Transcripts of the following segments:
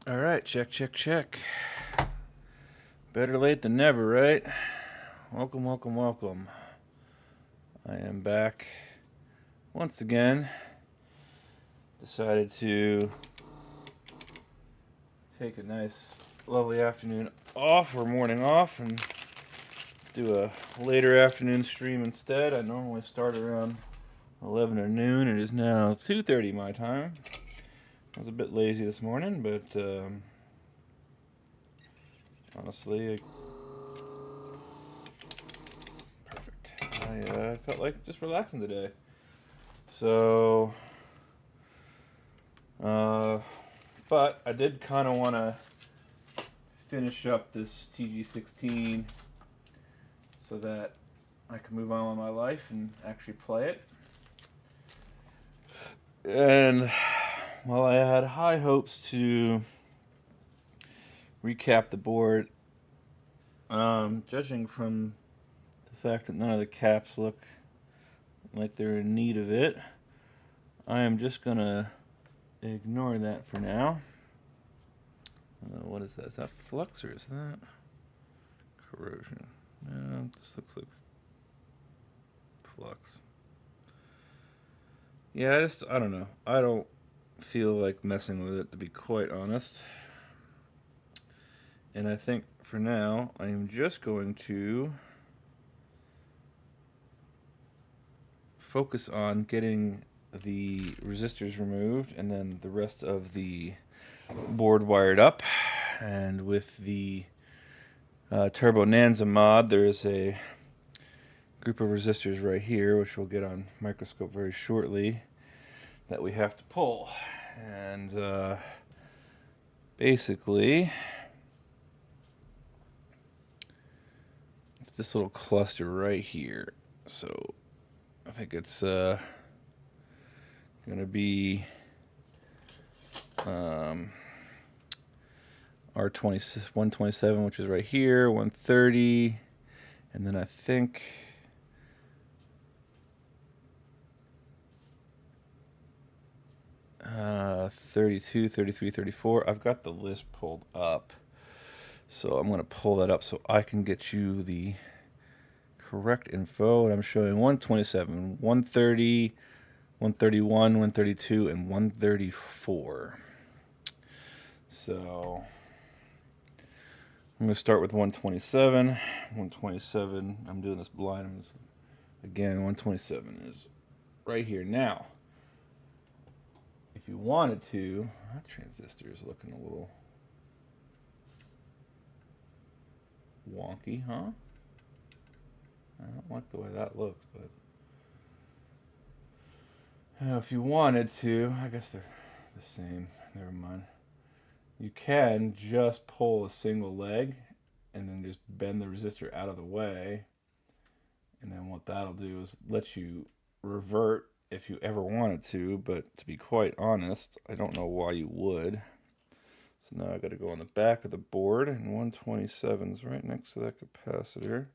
All right, check, check, check. Better late than never, right? Welcome, welcome, welcome. I am back once again. Decided to take a nice, lovely afternoon off or morning off and do a later afternoon stream instead. I normally start around 11 or noon. It is now 2:30 my time. I was a bit lazy this morning, but honestly, perfect. I felt like just relaxing today. So, but I did kind of want to finish up this TG16 so that I can move on with my life and actually play it. And while I had high hopes to recap the board, judging from the fact that none of the caps look like they're in need of it, I am just going to ignore that for now. What is that? Is that flux or is that corrosion? No, this looks like flux. Yeah, I don't know. I don't feel like messing with it, to be quite honest. And I think for now, I am just going to focus on getting the resistors removed and then the rest of the board wired up. And with the Turbo Nanza mod, there's a group of resistors right here, which we'll get on microscope very shortly, that we have to pull. And basically, it's this little cluster right here. So I think it's going to be R127, which is right here, 130, and then I think 32, 33, 34. I've got the list pulled up, so I'm going to pull that up so I can get you the correct info. And I'm showing 127, 130, 131, 132, and 134. So I'm going to start with 127. 127, I'm doing this blind. Again, 127 is right here. Now, if you wanted to, that transistor is looking a little wonky, huh? I don't like the way that looks, but if you wanted to, I guess they're the same. Never mind. You can just pull a single leg and then just bend the resistor out of the way. And then what that'll do is let you revert if you ever wanted to, but to be quite honest, I don't know why you would. So now I got to go on the back of the board, and 127 is right next to that capacitor.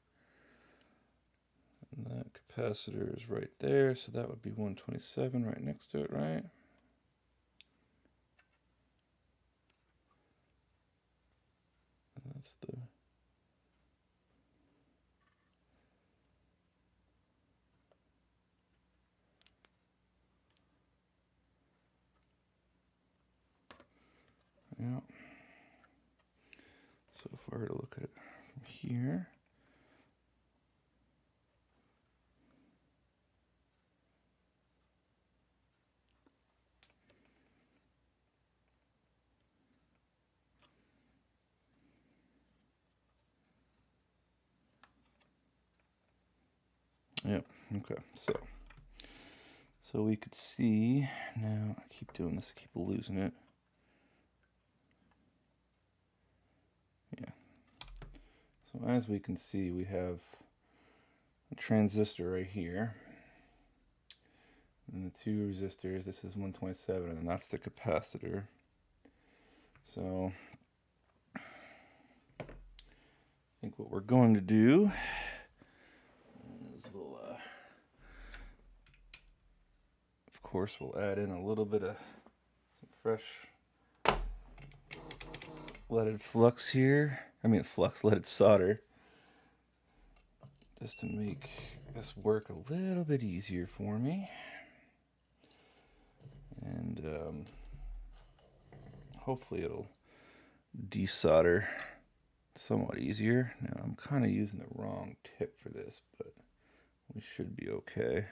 And that capacitor is right there, so that would be 127 right next to it, right? That's the... Yeah. So if I were to look at it from here... Yep, okay, so we could see, now I keep doing this, I keep losing it. Yeah, so as we can see, we have a transistor right here, and the two resistors. This is 127, and that's the capacitor. So I think what we're going to do is we'll of course we'll add in a little bit of some fresh leaded flux here. I mean leaded solder. Just to make this work a little bit easier for me. And hopefully it'll desolder somewhat easier. Now I'm kind of using the wrong tip for this, but we should be okay.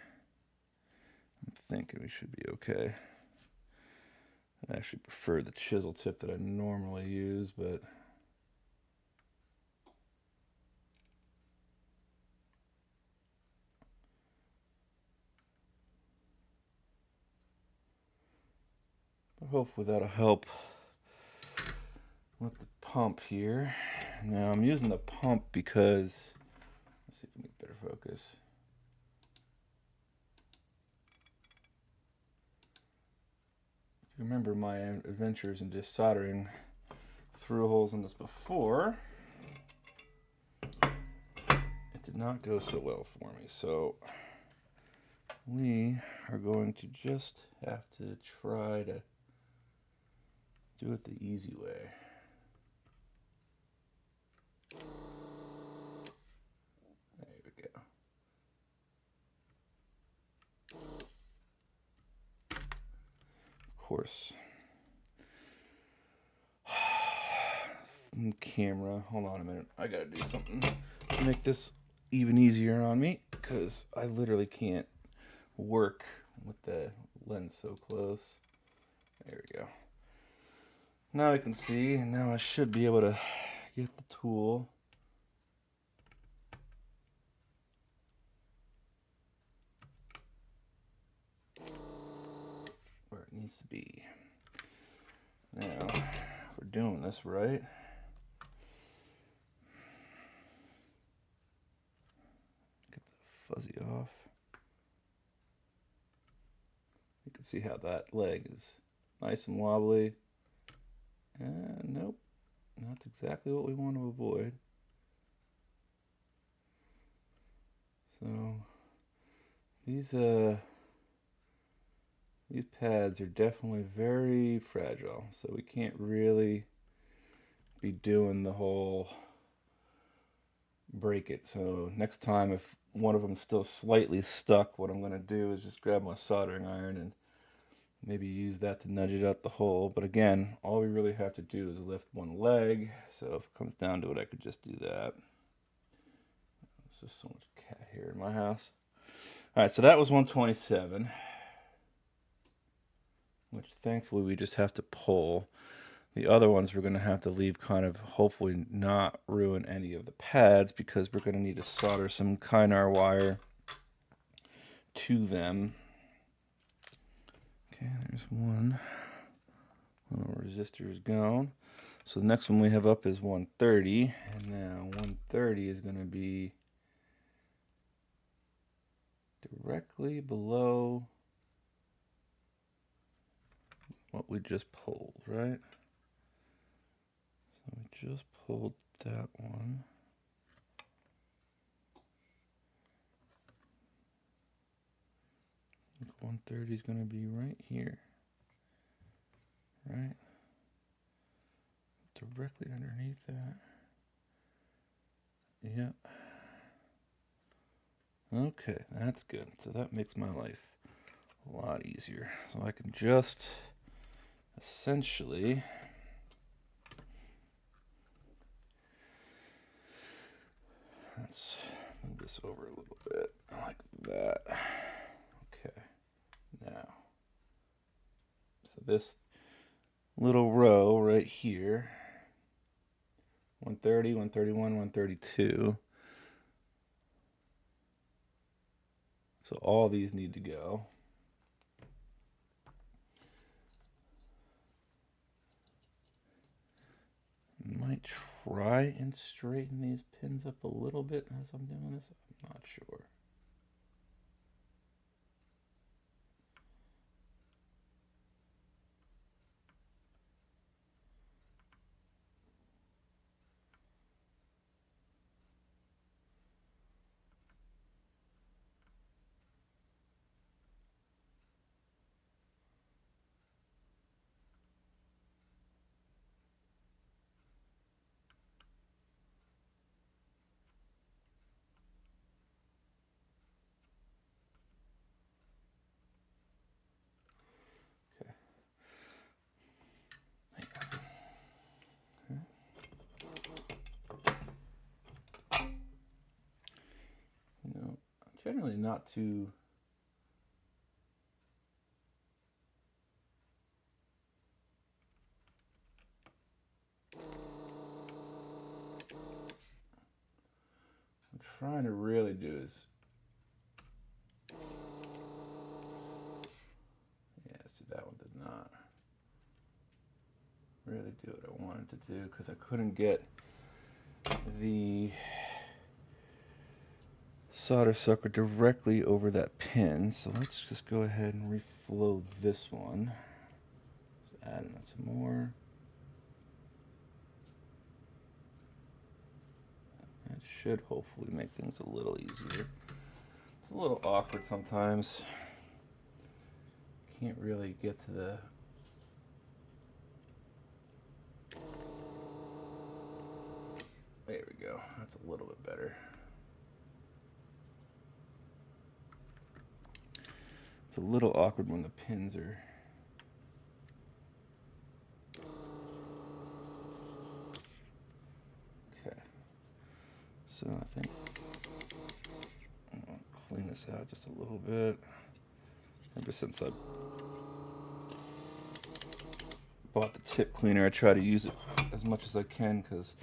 I'm thinking we should be okay. I actually prefer the chisel tip that I normally use, but hopefully that'll help with the pump here. Now I'm using the pump because, let's see if we can get better focus. If you remember my adventures in just soldering through holes in this before, it did not go so well for me. So we are going to just have to try to do it the easy way. There we go. Of course. Camera, hold on a minute. I gotta do something to make this even easier on me, because I literally can't work with the lens so close. There we go. Now I can see, and now I should be able to get the tool where it needs to be. Now, if we're doing this right, get the fuzzy off. You can see how that leg is nice and wobbly. Nope, not exactly what we want to avoid. So these pads are definitely very fragile, so we can't really be doing the whole break it. So next time, if one of them is still slightly stuck, what I'm going to do is just grab my soldering iron and maybe use that to nudge it out the hole. But again, all we really have to do is lift one leg, so if it comes down to it, I could just do that. There's just so much cat hair in my house. Alright, so that was 127, which thankfully we just have to pull. The other ones we're going to have to leave kind of, hopefully not ruin any of the pads, because we're going to need to solder some Kynar wire to them. Okay, there's one. Little resistor is gone. So the next one we have up is 130, and now 130 is going to be directly below what we just pulled, right? So we just pulled that one. I think 130 is going to be right here, right? Directly underneath that. Yep. Okay, that's good. So that makes my life a lot easier. So I can just essentially let's move this over a little bit like that. Okay. Now, so this little row right here, 130, 131, 132. So all these need to go. Might try and straighten these pins up a little bit as I'm doing this. I'm not sure. generally not too... What I'm trying to really do is... Yeah, see, that one did not really do what I wanted to do because I couldn't get the solder sucker directly over that pin. So let's just go ahead and reflow this one. Just add in some more. That should hopefully make things a little easier. It's a little awkward sometimes. Can't really get to the... There we go. That's a little bit better. It's a little awkward when the pins are... Okay. So I think I'll clean this out just a little bit. Ever since I bought the tip cleaner, I try to use it as much as I can because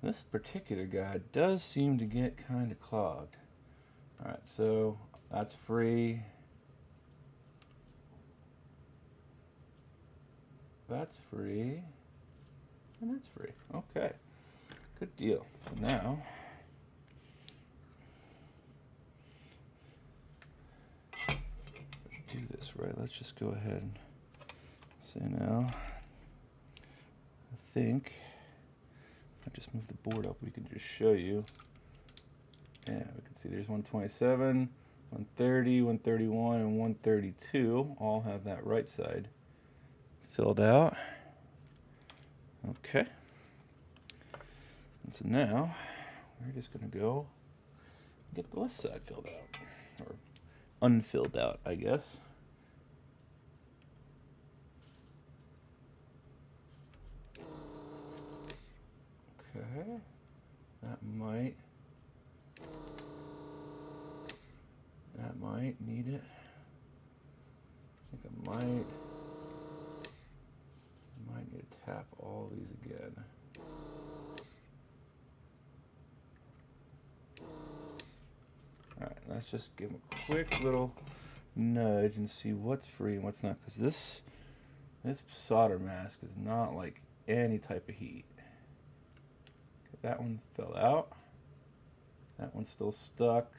this particular guy does seem to get kind of clogged. Alright, so that's free. That's free. And that's free. Okay. Good deal. So now do this right. Let's just go ahead and say now. I think if I just move the board up, we can just show you. Yeah, we can see there's 127, 130, 131, and 132. All have that right side filled out. Okay. And so now we're just going to go get the left side filled out, or unfilled out, I guess. Okay, that might need it. I think I might need to tap all these again. Alright, let's just give them a quick little nudge and see what's free and what's not, because this solder mask is not like any type of heat. Okay, that one fell out. That one's still stuck.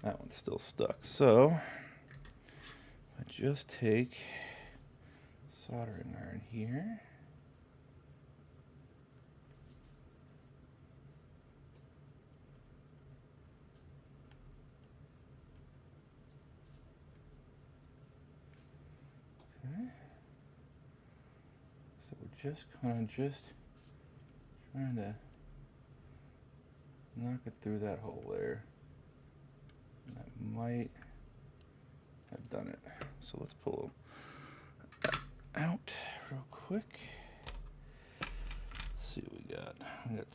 That one's still stuck. So I just take soldering iron here. Okay. So we're just kind of trying to knock it through that hole there. That might have done it. So let's pull them out real quick. Let's see what we got. We got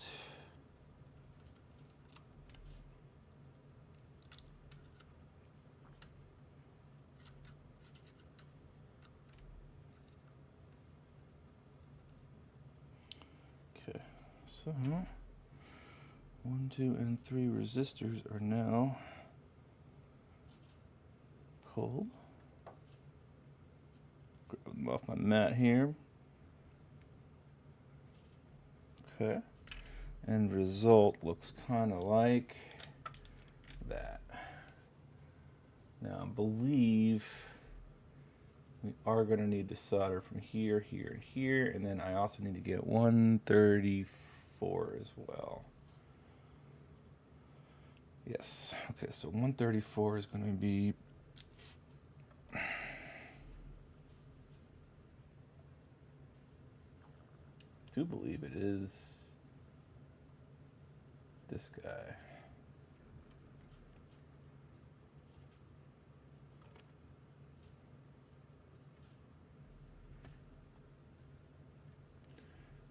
okay. So 1, 2, and 3 resistors are now pulled. Grab them off my mat here. Okay. End result looks kind of like that. Now I believe we are going to need to solder from here, here, and here, and then I also need to get 134 as well. Yes. Okay, so 134 is going to be I do believe it is this guy.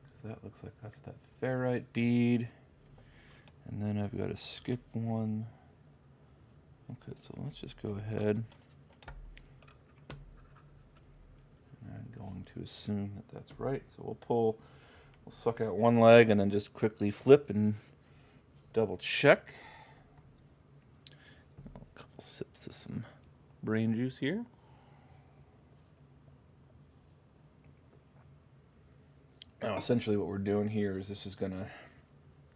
Because that looks like that's that ferrite bead. And then I've got to skip one. Okay, so let's just go ahead. I'm going to assume that that's right. So we'll suck out one leg and then just quickly flip and double check. A couple sips of some brain juice here. Now, essentially what we're doing here is this is going to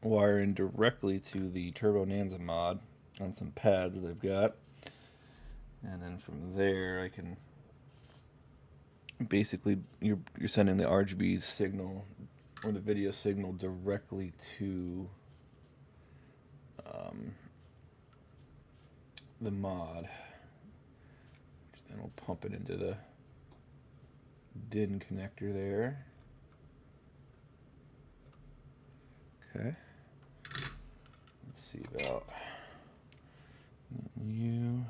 wire in directly to the Turbo Nanza mod on some pads that I've got. And then from there I can basically, you're sending the RGB signal or the video signal directly to the mod, which then will pump it into the DIN connector there. Okay. Let's see about you.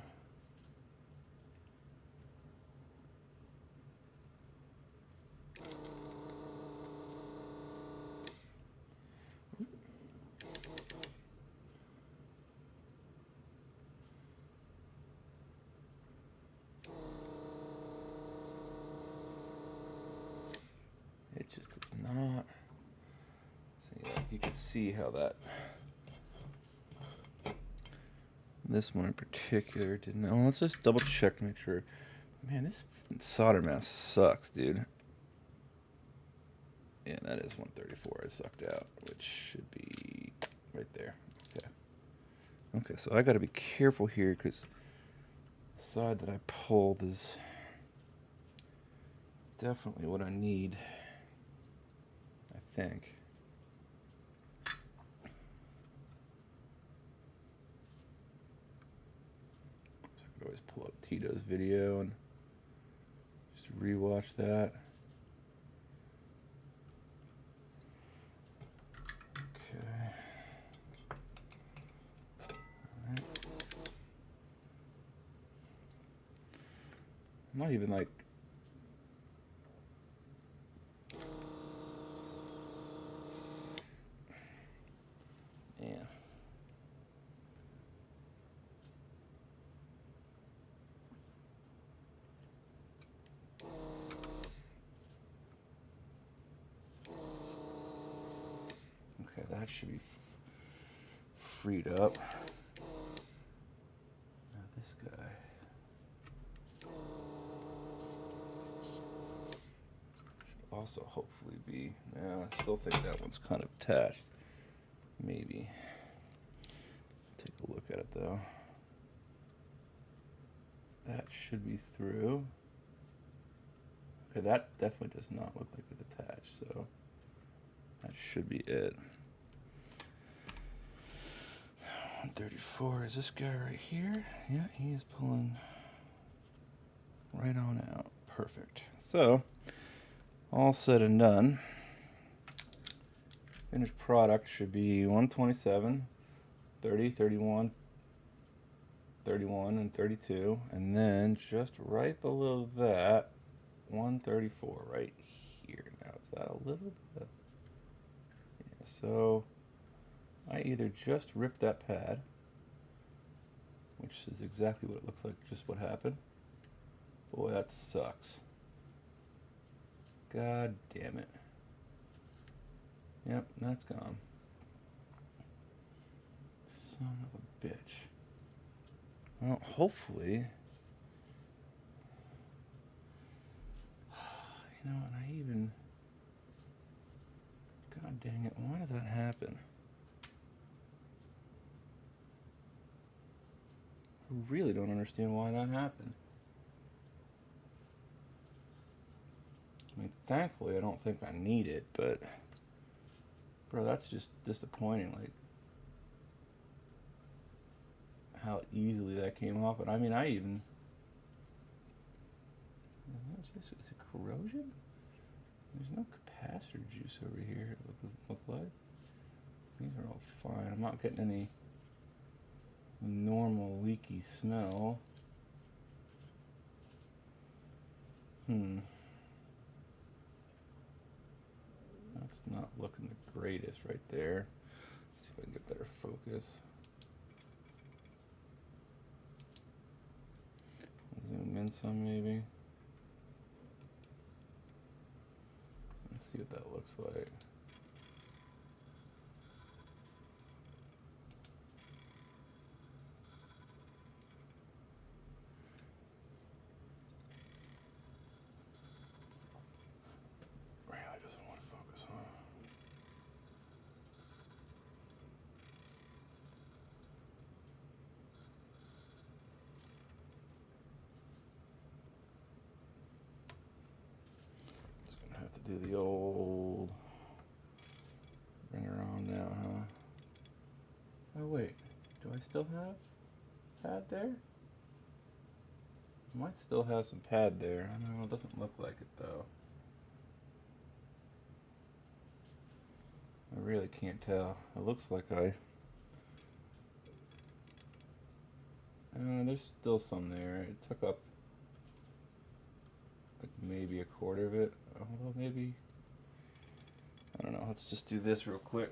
It just does not. See, like you can see how that. This one in particular didn't. Oh, let's just double check to make sure. Man, this solder mask sucks, dude. Yeah, that is 134 I sucked out, which should be right there. Okay. Okay, so I got to be careful here because the side that I pulled is definitely what I need, I think. So I could always pull up Tito's video and just rewatch that. Okay. All right. I'm not even like. Yeah. Okay, that should be freed up. Now this guy. Should also hopefully be. Yeah, I still think that one's kind of attached. Maybe. Take a look at it though. That should be through. Okay, that definitely does not look like it's attached, so that should be it. 134 is this guy right here. Yeah, he is pulling right on out. Perfect. So, all said and done. Finished product should be 127, 30, 31, 31, and 32. And then just right below that, 134 right here. Now, is that a little bit? Yeah, so I either just ripped that pad, which is exactly what it looks like, just what happened. Boy, that sucks. God damn it. Yep, that's gone. Son of a bitch. Well, hopefully. You know, and I even. God dang it, why did that happen? I really don't understand why that happened. I mean, thankfully, I don't think I need it, but. Bro, that's just disappointing, like. How easily that came off. And I mean, I even. Is it corrosion? There's no capacitor juice over here, it doesn't look like. These are all fine. I'm not getting any normal leaky smell. That's not looking the greatest right there. Let's see I can get better focus. Zoom in some maybe. Let's see what that looks like. Really doesn't want to focus, huh? Just gonna have to do the old bring her on down, huh? Oh wait, do I still have pad there? Might still have some pad there. I don't know, it doesn't look like it though. I really can't tell. It looks like there's still some there. It took up like maybe a quarter of it. Although maybe, I don't know. Let's just do this real quick.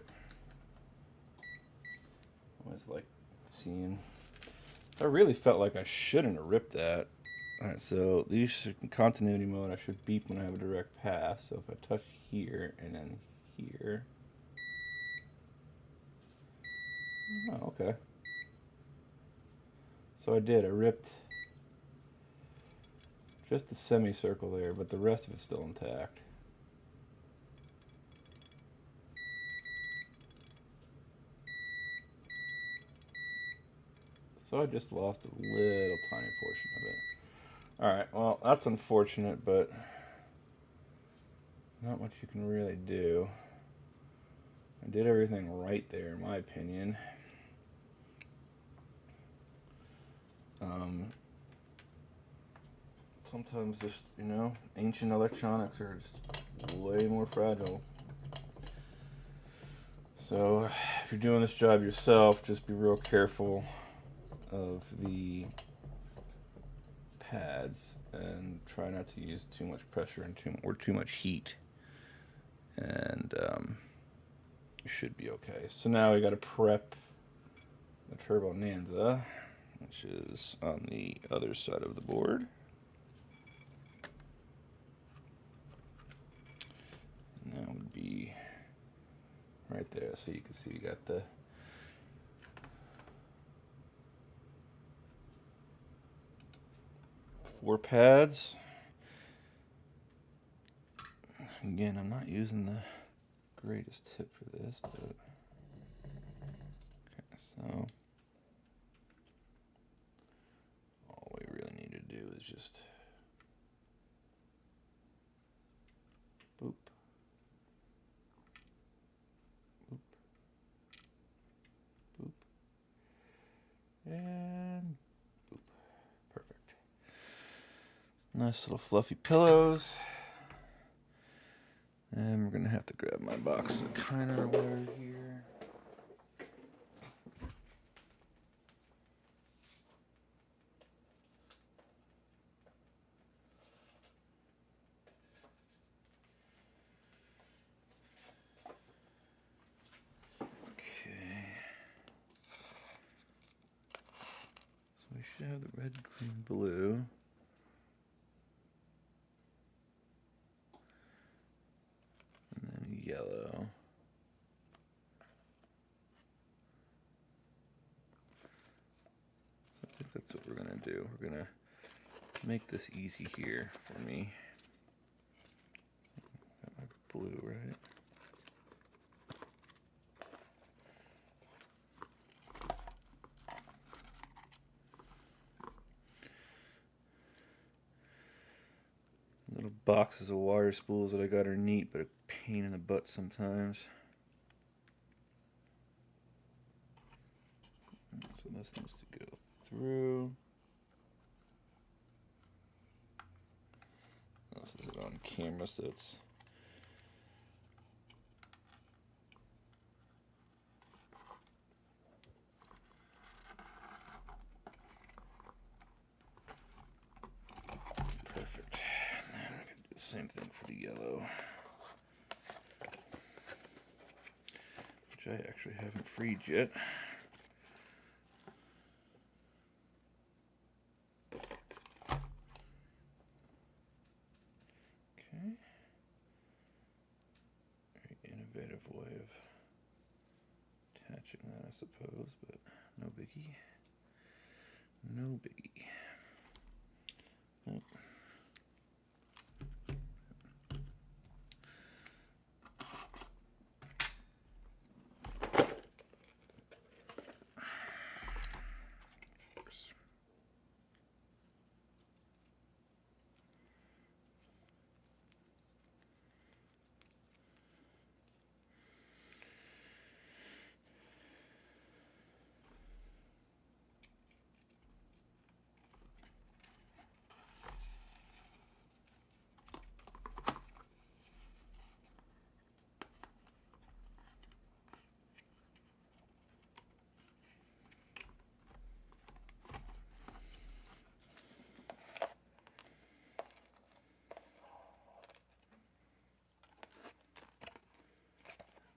I always like seeing. I really felt like I shouldn't have ripped that. Alright, so these in continuity mode, I should beep when I have a direct path. So if I touch here and then here. Oh, okay. So I did. I ripped just the semicircle there, but the rest of it's still intact. So I just lost a little tiny portion of it. Alright, well, that's unfortunate, but not much you can really do. I did everything right there, in my opinion. Sometimes just, ancient electronics are just way more fragile. So if you're doing this job yourself, just be real careful of the pads and try not to use too much pressure and too much heat, and you should be okay. So now we got to prep the Turbo Nanza, which is on the other side of the board. And that would be right there, so you can see you got the four pads. Again, I'm not using the greatest tip for this, but okay, so all we really need to do is just boop, boop, boop, and boop. Perfect. Nice little fluffy pillows. And we're gonna have to grab my box of Kiner wire here. Okay. So we should have the red, green, blue. Yellow. So I think that's what we're gonna do. We're gonna make this easy here for me. Got my blue, right? Little boxes of wire spools that I got are neat, but a pain in the butt sometimes. So this needs to go through. This is it on camera, so it's perfect. And then we're gonna do the same thing for the yellow. which I actually haven't freed yet. Okay. Very innovative way of attaching that, I suppose, but no biggie. No biggie. Oh.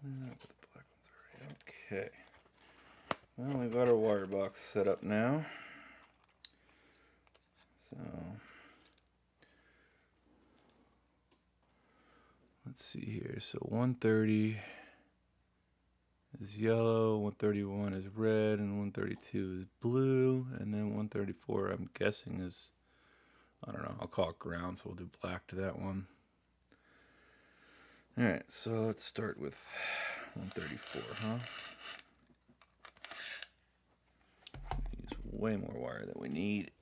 But the black ones already. Okay. Well, we've got our wire box set up now. So let's see here. So 130 is yellow, 131 is red, and 132 is blue, and then 134 I'm guessing is, I don't know, I'll call it ground, so we'll do black to that one. Alright, so let's start with 134, huh? Use way more wire than we need.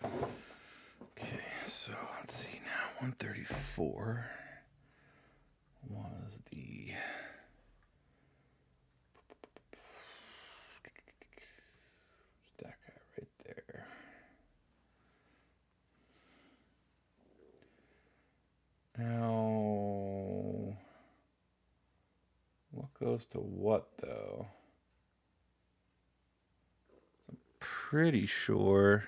Okay, so let's see now. 134 was the that guy right there. Now, what goes to what though? So I'm pretty sure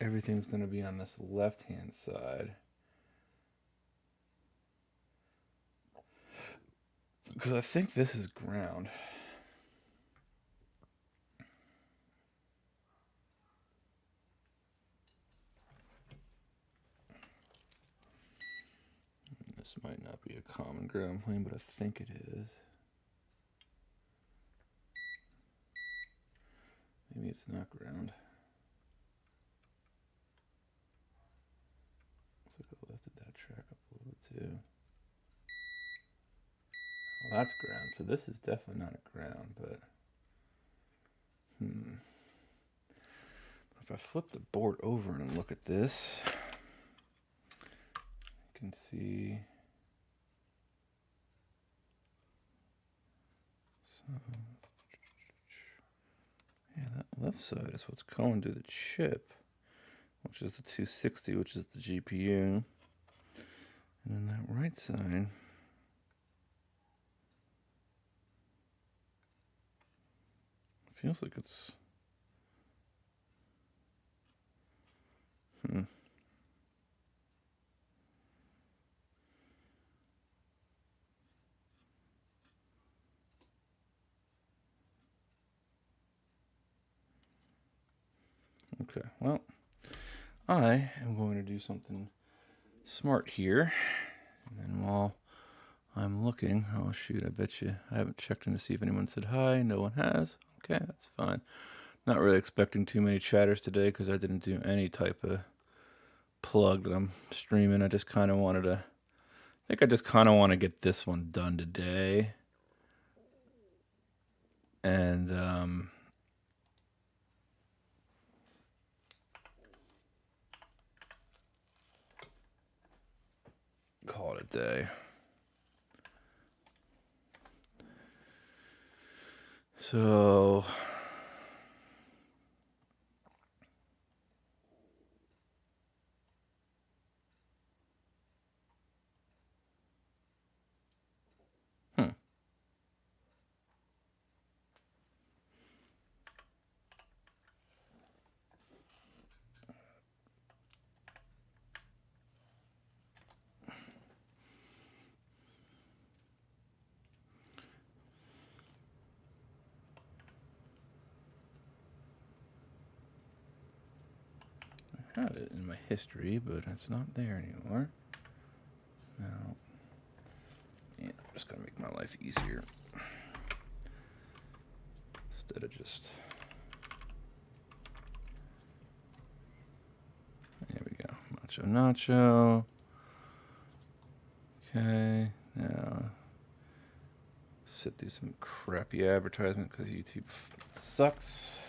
everything's going to be on this left-hand side. Because I think this is ground. This might not be a common ground plane, but I think it is. Maybe it's not ground. Looks like I lifted that track up a little bit too. Well, that's ground, so this is definitely not a ground, but if I flip the board over and look at this, you can see. So, yeah, that left side is what's going to the chip, which is the 260, which is the GPU. And then that right side feels like it's okay, well, I am going to do something smart here. And then while I'm looking, oh shoot, I bet you I haven't checked in to see if anyone said hi. No one has. Okay, that's fine. Not really expecting too many chatters today because I didn't do any type of plug that I'm streaming. I just kind of wanted to, I think I just kind of want to get this one done today. And call it a day. So had it in my history, but it's not there anymore. Now, yeah, I'm just gonna make my life easier instead of just. There we go, Macho Nacho. Okay, now sit through some crappy advertisement because YouTube sucks.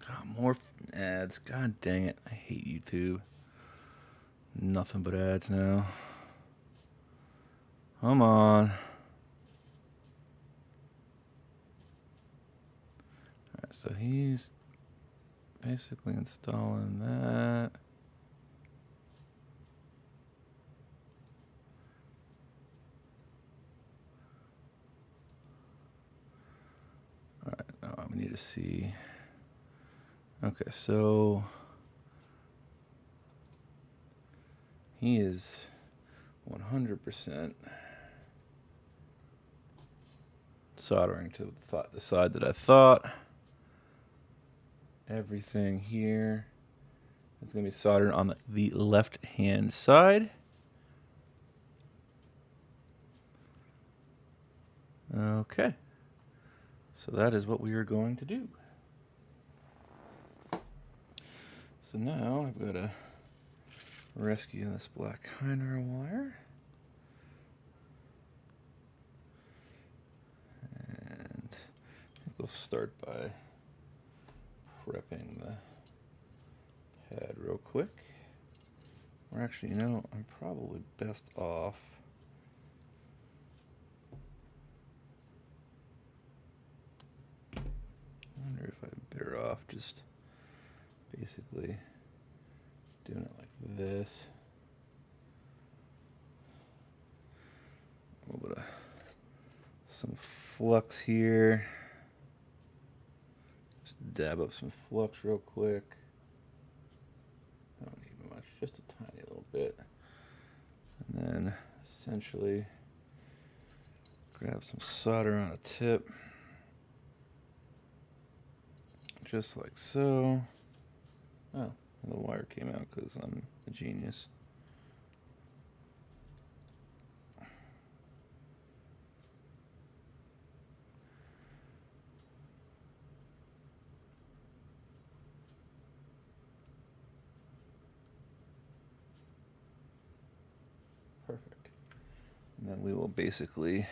Oh, more ads. God dang it. I hate YouTube. Nothing but ads now. Come on. Alright, so he's basically installing that. Alright, now we need to see. Okay, so he is 100% soldering to the side that I thought. Everything here is going to be soldered on the left-hand side. Okay, so that is what we are going to do. So now I've got to rescue this black Heiner wire. And I think we'll start by prepping the pad real quick. Or actually, you know, I'm probably best off I wonder if I'm better off just basically doing it like this. A little bit of some flux here. Just dab up some flux real quick. I don't need much, just a tiny little bit. And then essentially grab some solder on a tip. Just like so. Oh, and the wire came out because I'm a genius. Perfect. And then we will basically,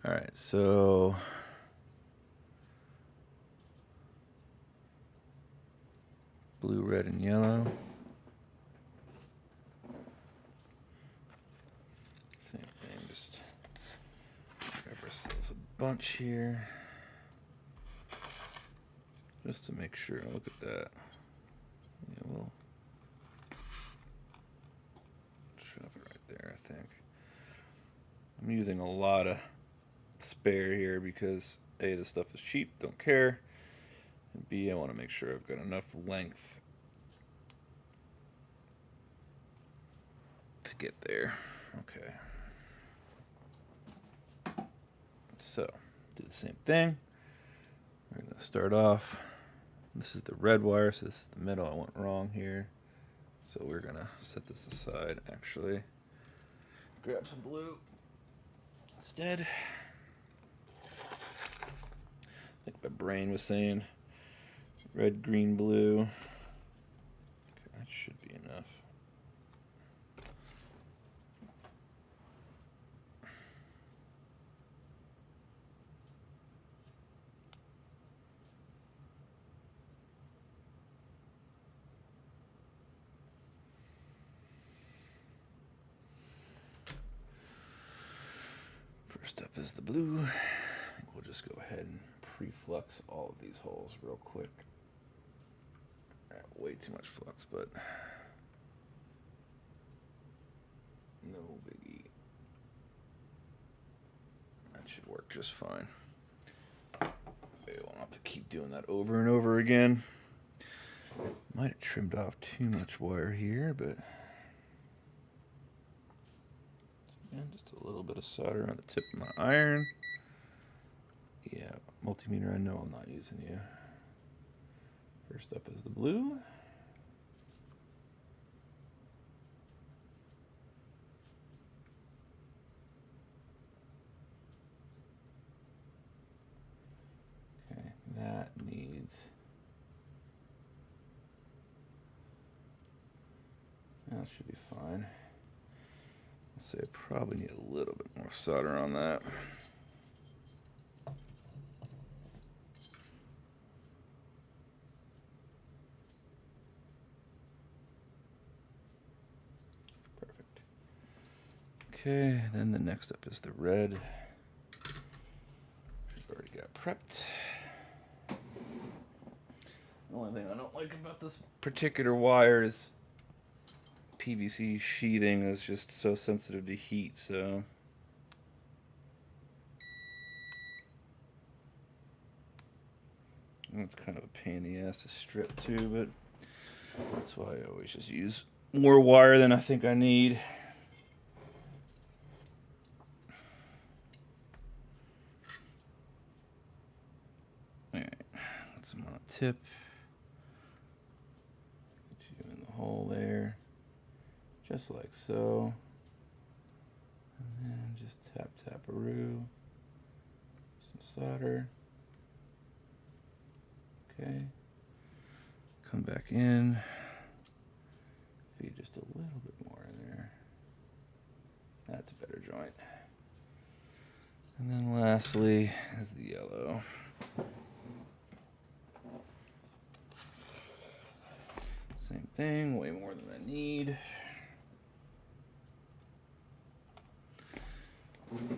all right, so blue, red, and yellow. Same thing, just grab ourselves a bunch here. Just to make sure, look at that. Yeah, we'll shove it right there, I think. I'm using a lot of spare here because A, this stuff is cheap, don't care. And B, I want to make sure I've got enough length to get there. Okay. So, do the same thing. We're going to start off. This is the red wire, so this is the middle. I went wrong here. So we're going to set this aside, actually. Grab some blue instead. I think my brain was saying red, green, blue. Okay, that should be enough. First up is the blue. I think we'll just go ahead and pre-flux all of these holes real quick. Way too much flux, but no biggie. That should work just fine. We want to have to keep doing that over and over again. Might have trimmed off too much wire here, but and just a little bit of solder on the tip of my iron. Yeah, multimeter, I know I'm not using you. First up is the blue. Okay, that needs... That should be fine. I'll say I probably need a little bit more solder on that. Perfect. Okay, then the next up is the red. We've already got prepped. The only thing I don't like about this particular wire is PVC sheathing is just so sensitive to heat, so it's kind of a pain in the ass to strip too, but that's why I always just use more wire than I think I need. Alright, put some on the tip. Get you in the hole there. Just like so. And then just tap, tap-a-roo. Some solder. Okay. Come back in. Feed just a little bit more in there. That's a better joint. And then lastly is the yellow. Same thing, way more than I need.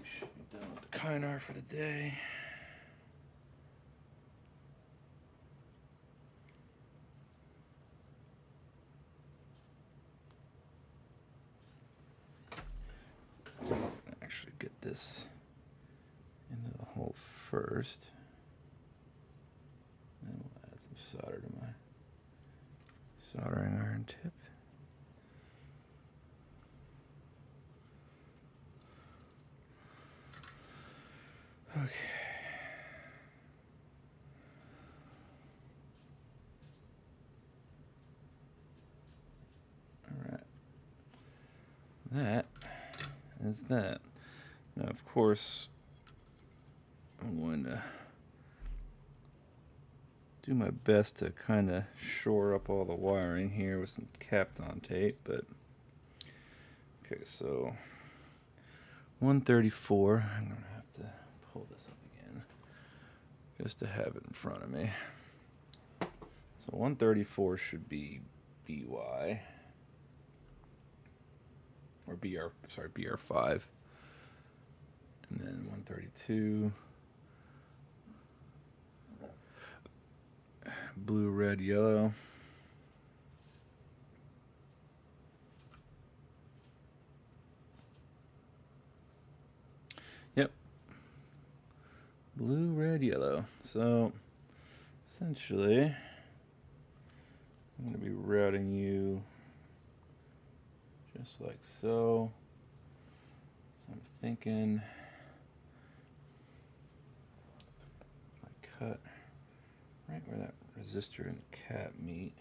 Should be done with the Kynar for the day. Actually get this into the hole first. Then we'll add some solder to my soldering iron tip. Okay. All right. That is that. Now, of course, I'm going to do my best to kind of shore up all the wiring here with some Kapton tape, but okay, so 134. I'm going to have to pull this up again just to have it in front of me. So 134 should be BY or BR5, and then 132 blue, red, yellow. Yep. Blue, red, yellow. So essentially, I'm going to be routing you just like so. So I'm thinking if I cut right where that resistor and the cap meet.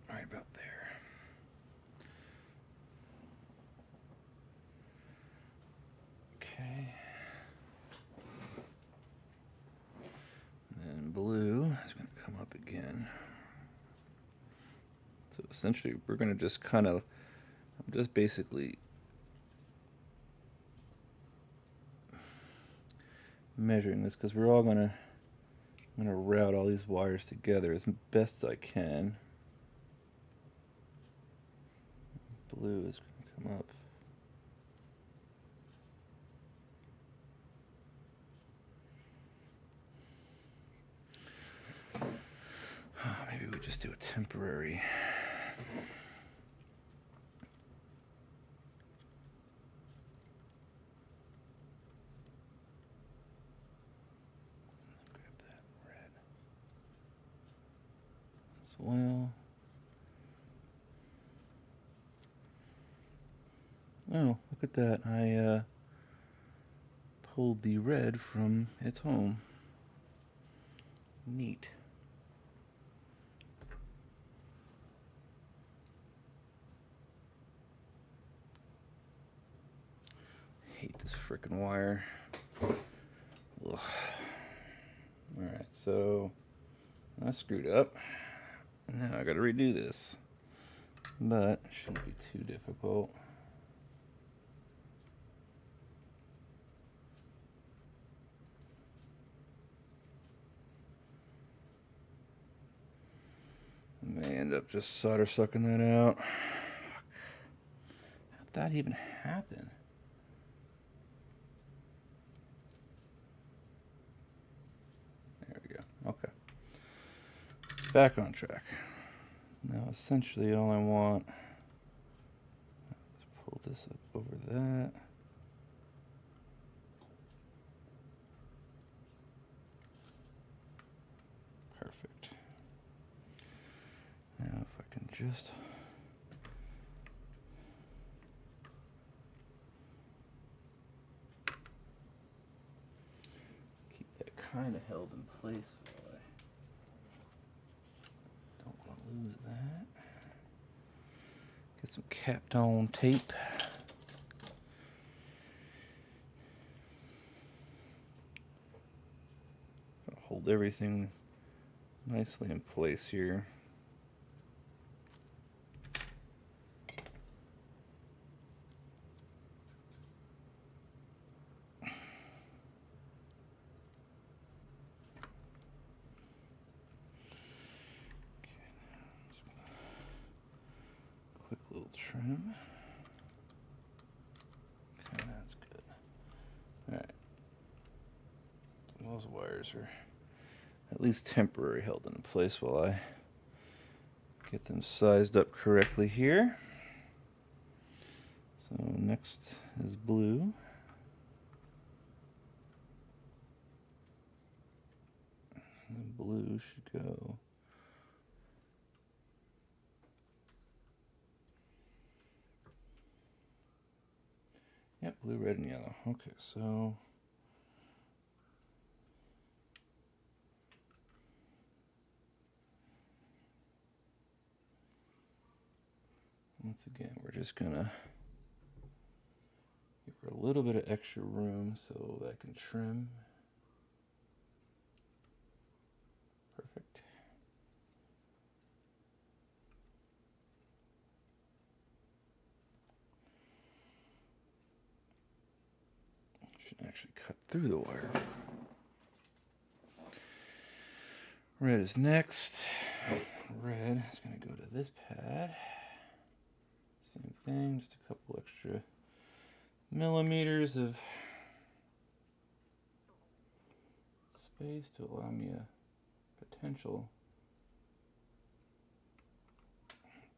Right about there. Okay. And then blue is going to come up again. So essentially we're going to just kind of, I'm just basically measuring this because we're all going to, I'm going to route all these wires together as best I can. Blue is going to come up. Maybe we just do a temporary well. Oh, look at that. I pulled the red from its home. Neat. Hate this frickin' wire. Ugh. Alright, so I screwed up. Now I gotta redo this. But it shouldn't be too difficult. I may end up just solder sucking that out. How'd that even happen? There we go. Okay. Back on track. Now essentially all I want, let's pull this up over that. Perfect. Now if I can just keep that kind of held in place while I don't want to lose that. Get some capped on tape. Hold everything nicely in place here. Quick little trim. Okay, that's good. Alright. Those wires are at least temporarily held in place while I get them sized up correctly here. So next is blue. And blue should go yep, blue, red, and yellow. Okay, so once again, we're just gonna give her a little bit of extra room so that I can trim. Perfect. Should actually cut through the wire. Red is next. Red is going to go to this pad. Same thing, just a couple extra millimeters of space to allow me a potential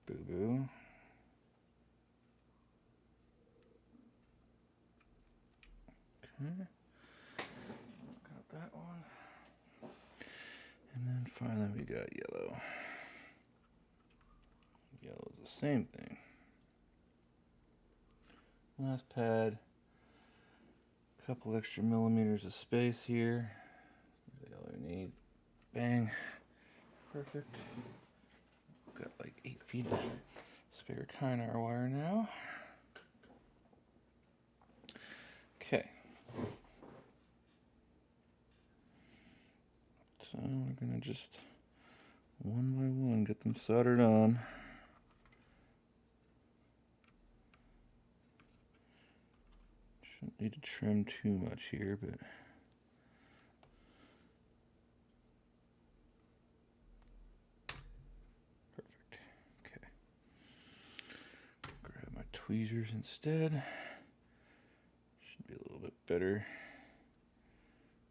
boo-boo. Okay, got that one. And then finally we got yellow. Yellow is the same thing. Last pad, a couple extra millimeters of space here. That's really all I need. Bang. Perfect. Got like 8 feet of spare Kynar wire now. Okay. So we're gonna just one by one get them soldered on. Shouldn't need to trim too much here, but perfect. Okay. Grab my tweezers instead. Should be a little bit better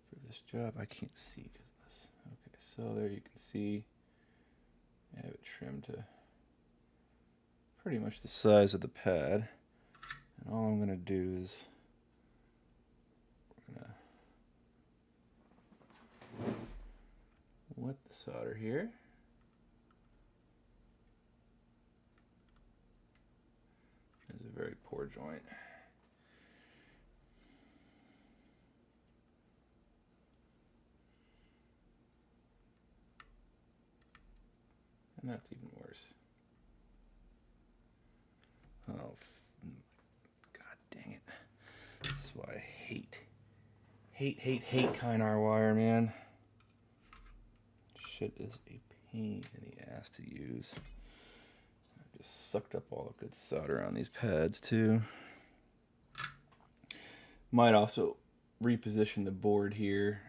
for this job. I can't see because of this. Okay, so there you can see I have it trimmed to pretty much the size of the pad. And all I'm going to do is we're going to wet the solder here. very poor joint. And that's even worse. Oh, God dang it. This is why I hate Kynar wire, man. Shit is a pain in the ass to use. I just sucked up all the good solder on these pads too. Might also reposition the board here.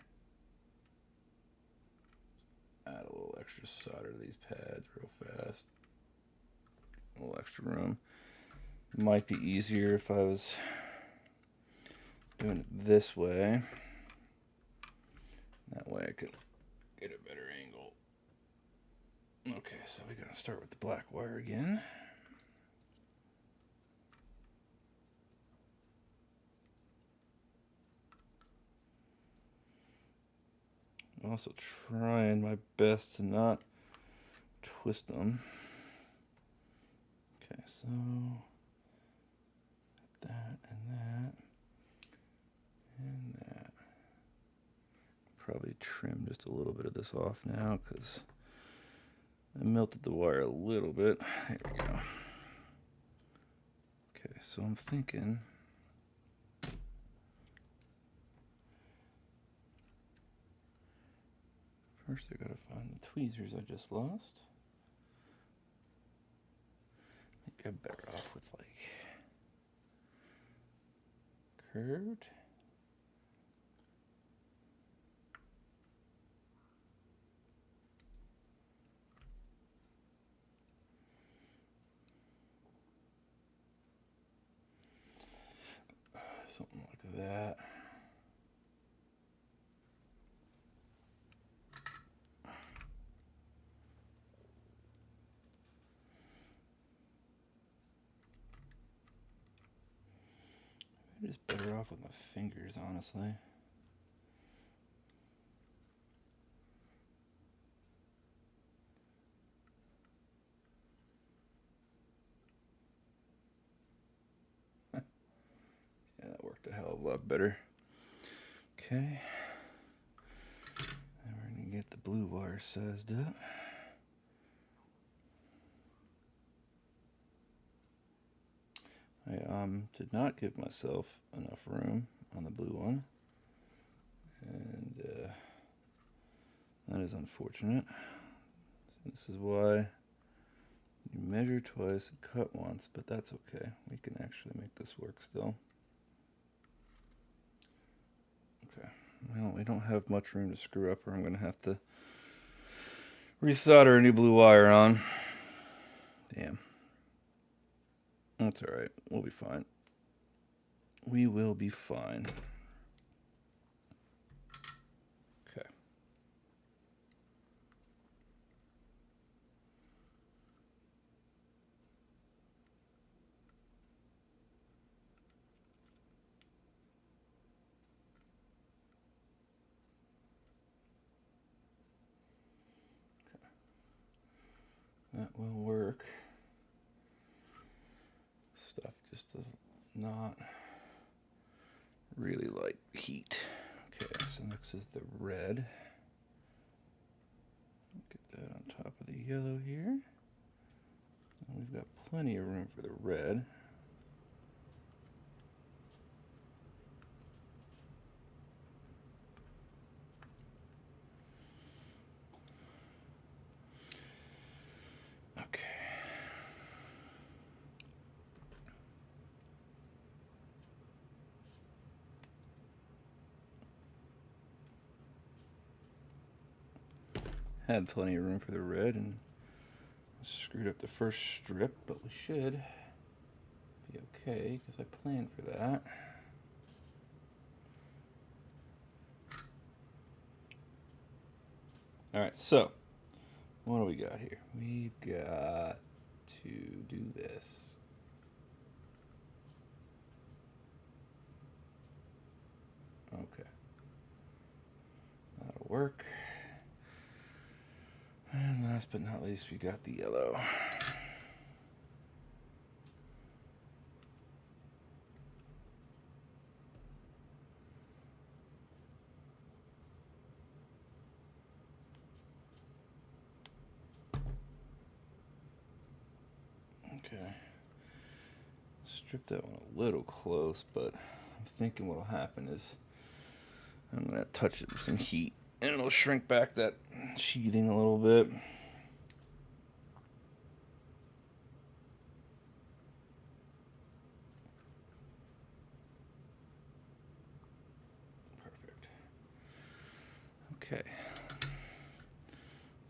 Add a little extra solder to these pads real fast. A little extra room. Might be easier if I was doing it this way. That way I could get a better angle. Okay, so we're gonna start with the black wire again. I'm also trying my best to not twist them. Okay, so that and that. Probably trim just a little bit of this off now because I melted the wire a little bit. There we go. Okay, so I'm thinking first I gotta find the tweezers I just lost. Maybe I'm better off with like curved. Something like that. I'm just better off with my fingers, honestly. Yeah, that worked a hell of a lot better. Okay. Then we're gonna get the blue wire sized up. I did not give myself enough room on the blue one, and that is unfortunate. So this is why you measure twice and cut once, but that's okay. We can actually make this work still. Okay, well, we don't have much room to screw up, or I'm going to have to resolder a new blue wire on. Damn. That's alright. We'll be fine. We will be fine. Okay. That will work. Stuff just does not really like heat. Okay, so next is the red. Get that on top of the yellow here. And we've got plenty of room for the red. Okay. Had plenty of room for the red and screwed up the first strip, but we should be okay because I planned for that. Alright, so what do we got here? We've got to do this. Okay. That'll work. And last but not least, we got the yellow. Okay. Strip that one a little close, but I'm thinking what'll happen is I'm going to touch it with some heat and it'll shrink back that sheathing a little bit. Perfect. Okay.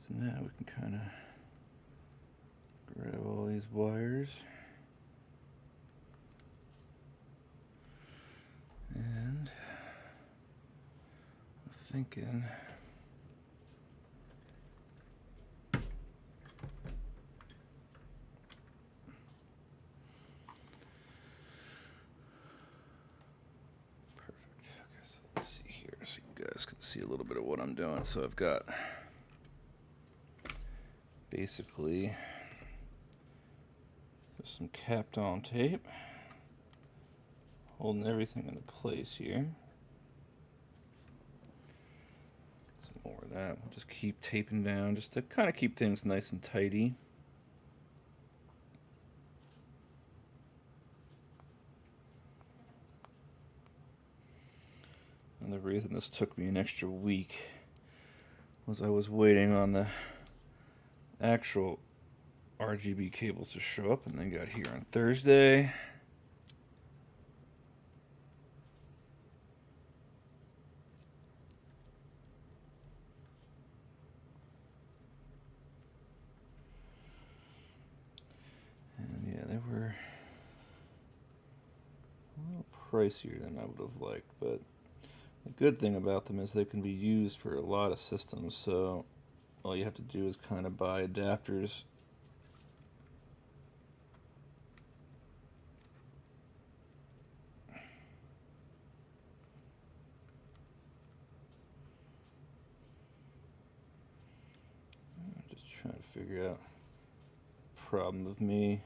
So now we can kind of grab all these wires. And I'm thinking perfect. Okay, so let's see here so you guys can see a little bit of what I'm doing. So I've got basically just some capped on tape holding everything into place here. Some more of that. We'll just keep taping down just to kind of keep things nice and tidy. And the reason this took me an extra week was I was waiting on the actual RGB cables to show up, and they got here on Thursday. And yeah, they were a little pricier than I would have liked, but the good thing about them is they can be used for a lot of systems, so all you have to do is kind of buy adapters. I'm just trying to figure out the problem of me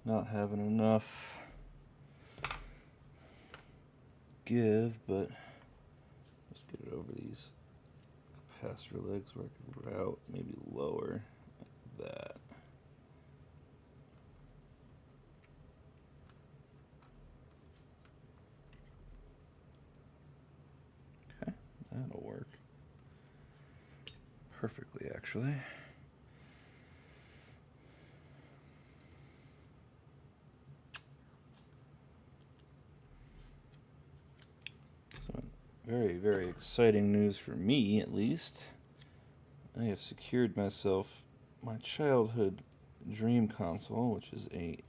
not having enough give, but let's get it over these capacitor legs where I could route maybe lower like that. Okay, that'll work perfectly actually. So very, very exciting news for me, at least. I have secured myself my childhood dream console, which is a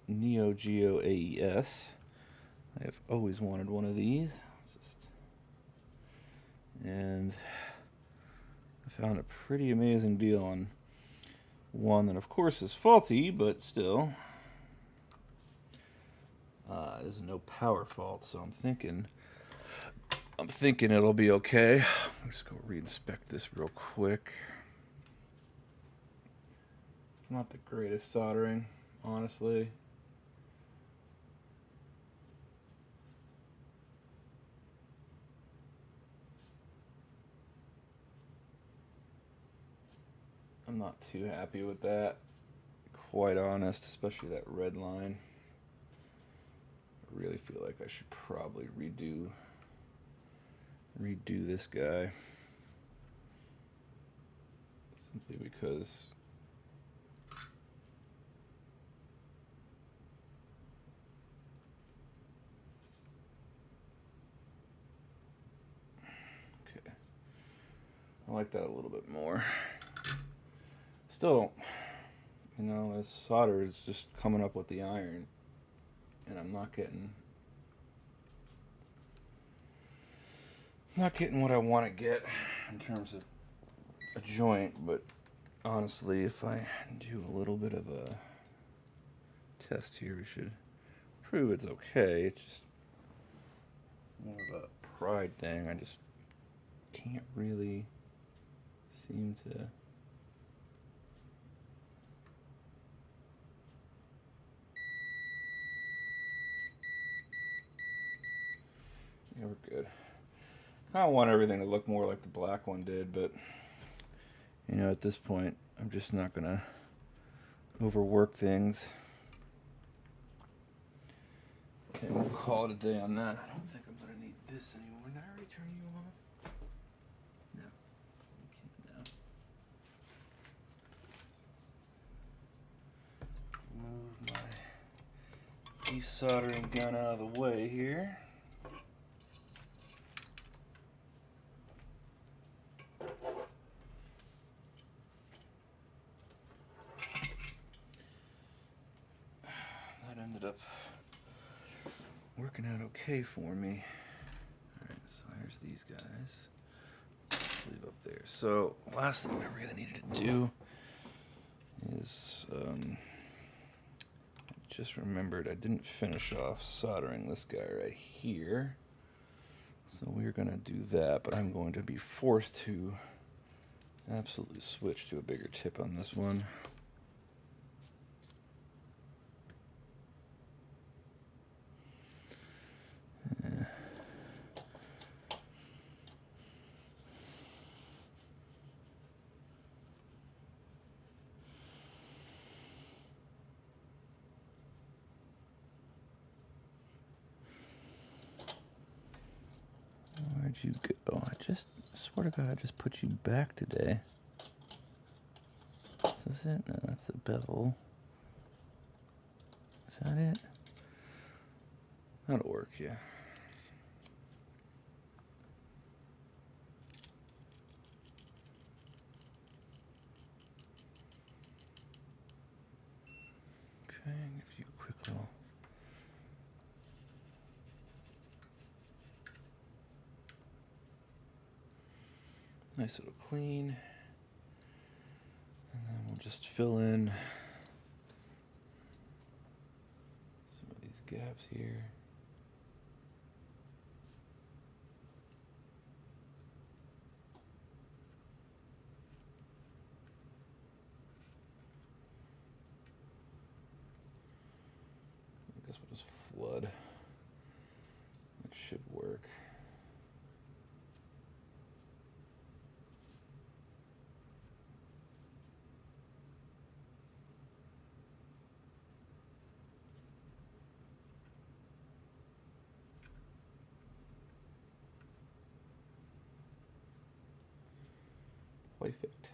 Neo Geo AES. I have always wanted one of these. And I found a pretty amazing deal on one that, of course, is faulty, but still. It is a no power fault, so I'm thinking it'll be okay. I'll just go re-inspect this real quick. Not the greatest soldering, honestly. I'm not too happy with that, quite honest, especially that red line. I really feel like I should probably redo this guy, simply because okay, I like that a little bit more. Still, you know, this solder is just coming up with the iron, and I'm not getting what I want to get in terms of a joint. But honestly, if I do a little bit of a test here, we should prove it's okay. It's just more of a pride thing. I just can't really seem to. Yeah, we're good. I kind of want everything to look more like the black one did, but you know, at this point, I'm just not gonna overwork things. And we'll call it a day on that. I don't think I'm going to need this anymore. Did I already turn you off? No. You can't now. Move my desoldering gun out of the way here. That ended up working out okay for me. Alright, so here's these guys. Leave up there. So, last thing I really needed to do is, I just remembered I didn't finish off soldering this guy right here. So we're going to do that, but I'm going to be forced to absolutely switch to a bigger tip on this one. Where'd you go? I just swear to God, I just put you back today. Is this it? No, that's the bevel. Is that it? That'll work, yeah. Okay, give you a quick little. Nice little clean. And then we'll just fill in some of these gaps here. I guess we'll just flood. That should work. Perfect.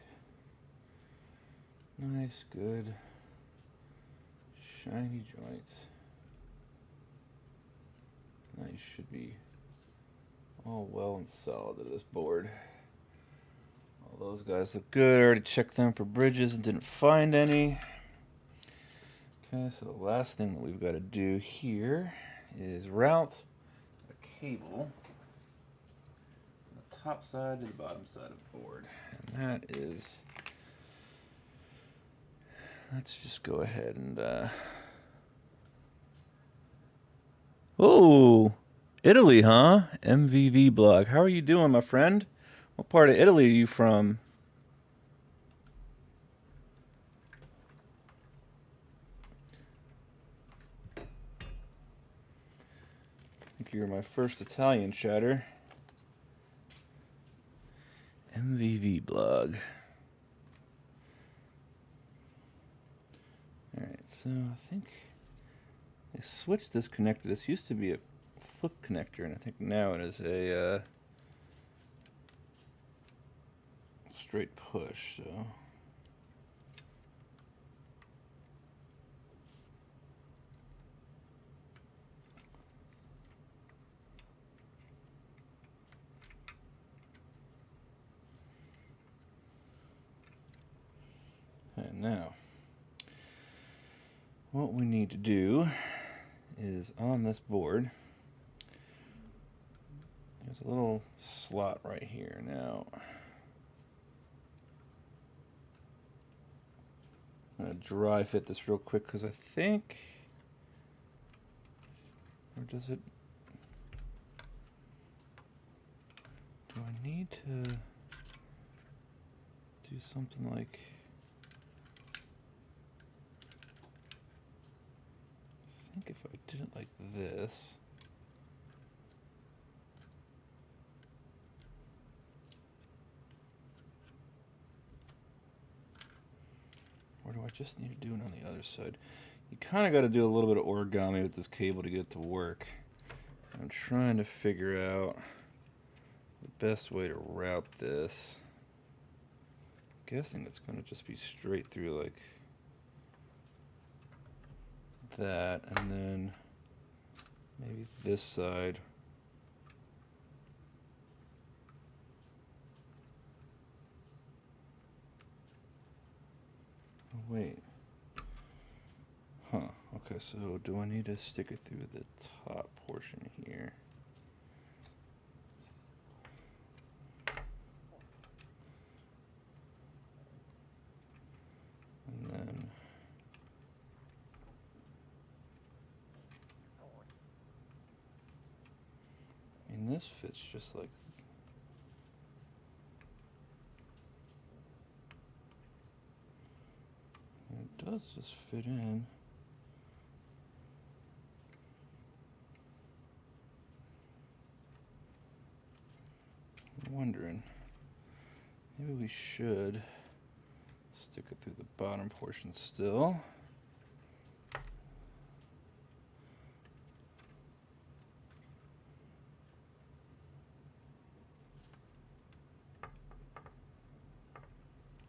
Nice, good, shiny joints. Now you should be all well and solid to this board. All those guys look good. I already checked them for bridges and didn't find any. Okay, so the last thing that we've got to do here is route a cable from the top side to the bottom side of the board. And that is, let's just go ahead and, oh, Italy, huh? MVV blog. How are you doing, my friend? What part of Italy are you from? I think you're my first Italian chatter. MVV blog. Alright, so I think I switched this connector. This used to be a flip connector, and I think now it is a straight push, so. And now, what we need to do is on this board, there's a little slot right here. Now, I'm going to dry fit this real quick because I think, or does it, do I need to do something like, I think if I did it like this, or do I just need to do it on the other side. You kind of got to do a little bit of origami with this cable to get it to work. I'm trying to figure out the best way to route this. I'm guessing it's going to just be straight through like that, and then maybe this side. Oh, wait. Huh. Okay, so do I need to stick it through the top portion here? And then I mean, this fits just like it does just fit in. I'm wondering, maybe we should stick it through the bottom portion still.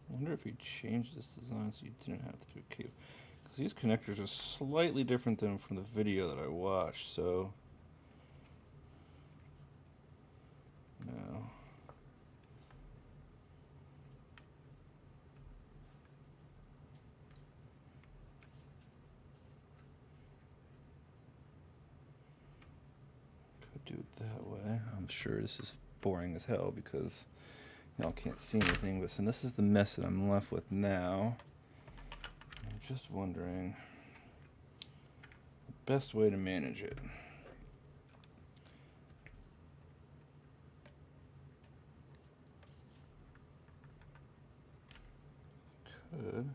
I wonder if we changed this design so you didn't have to do a cable. Because these connectors are slightly different than from the video that I watched, so no. Could do it that way. I'm sure this is boring as hell because y'all can't see anything, but so this is the mess that I'm left with now. I'm just wondering the best way to manage it. Could.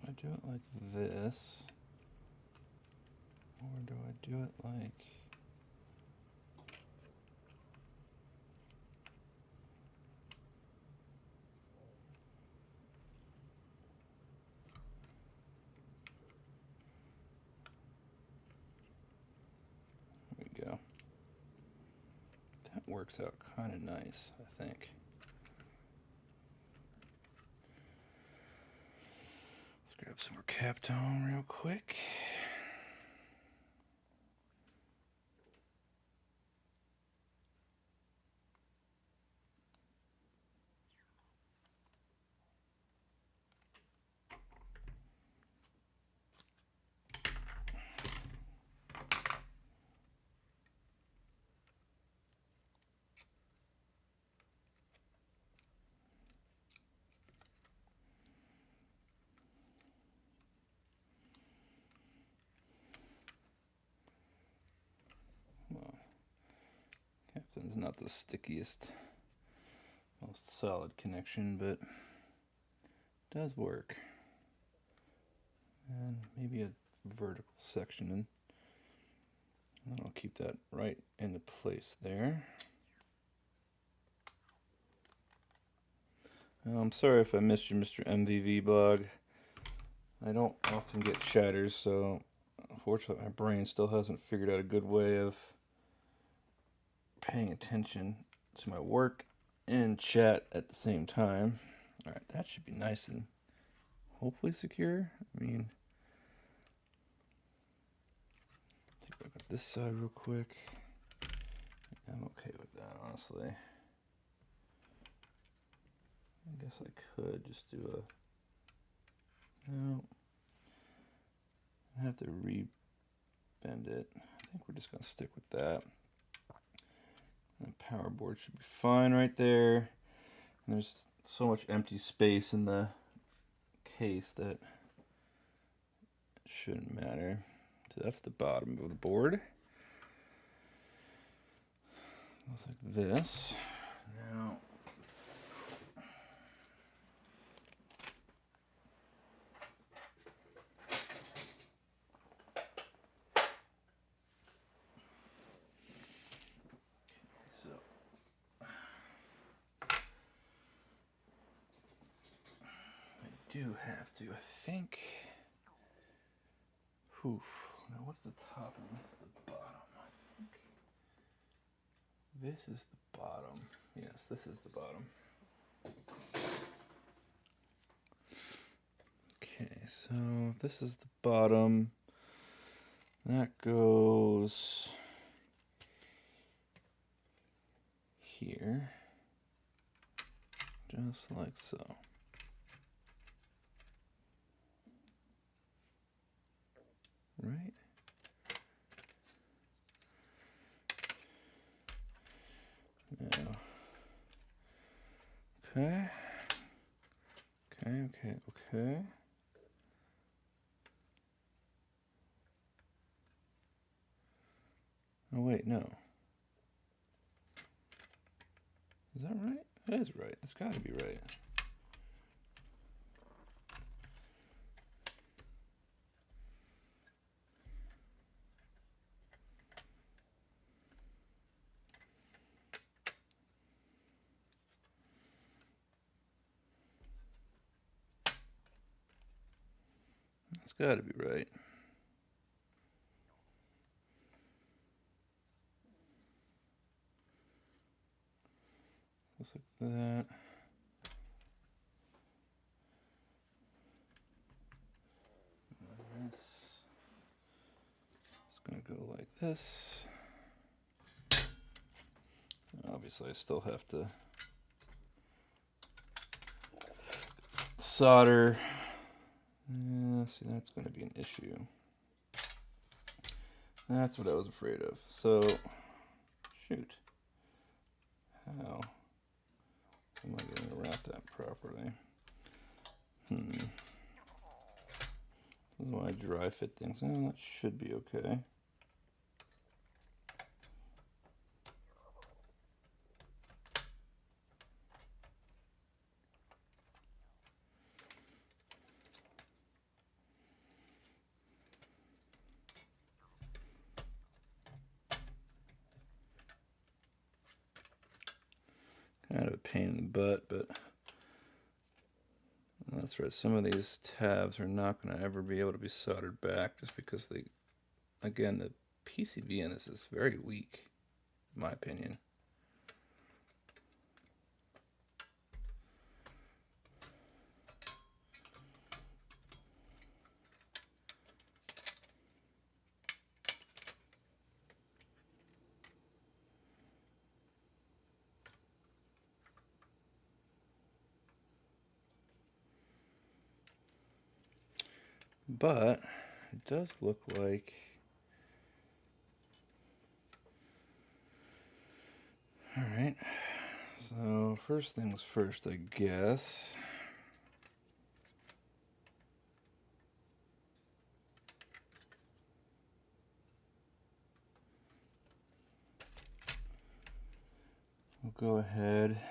If I do it like this, or do I do it like... There we go. That works out kind of nice, I think. Let's grab some more Kaptone real quick. Kaptone's not the stickiest, most solid connection, but it does work. And maybe a vertical section, and I'll keep that right into place there. I'm sorry if I missed your Mr. MVV blog. I don't often get chatters, so unfortunately my brain still hasn't figured out a good way of paying attention to my work and chat at the same time. Alright, that should be nice and hopefully secure. I mean, take a look at this side real quick. I'm okay with that, honestly. I guess I could just do a... No. I have to re-bend it. I think we're just going to stick with that. And the power board should be fine right there. And there's so much empty space in the case that it shouldn't matter. So that's the bottom of the board. Looks like this. Now, do have to, I think. Whew. Now what's the top and what's the bottom? I think this is the bottom. Yes, this is the bottom. Okay, so this is the bottom. That goes here, just like so. Right? Now, okay. Okay. Oh wait, no. Is that right? That is right. It's got to be right. It's got to be right. Looks like that. This is going to go like this. Obviously, I still have to solder. Yeah, see, that's going to be an issue. That's what I was afraid of. So, shoot. How am I going to route that properly? This is why I dry fit things. Oh, that should be okay. Kind of a pain in the butt, but that's right. Some of these tabs are not going to ever be able to be soldered back just because they, again, the PCB in this is very weak, in my opinion. But it does look like, all right, so first things first, I guess. We'll go ahead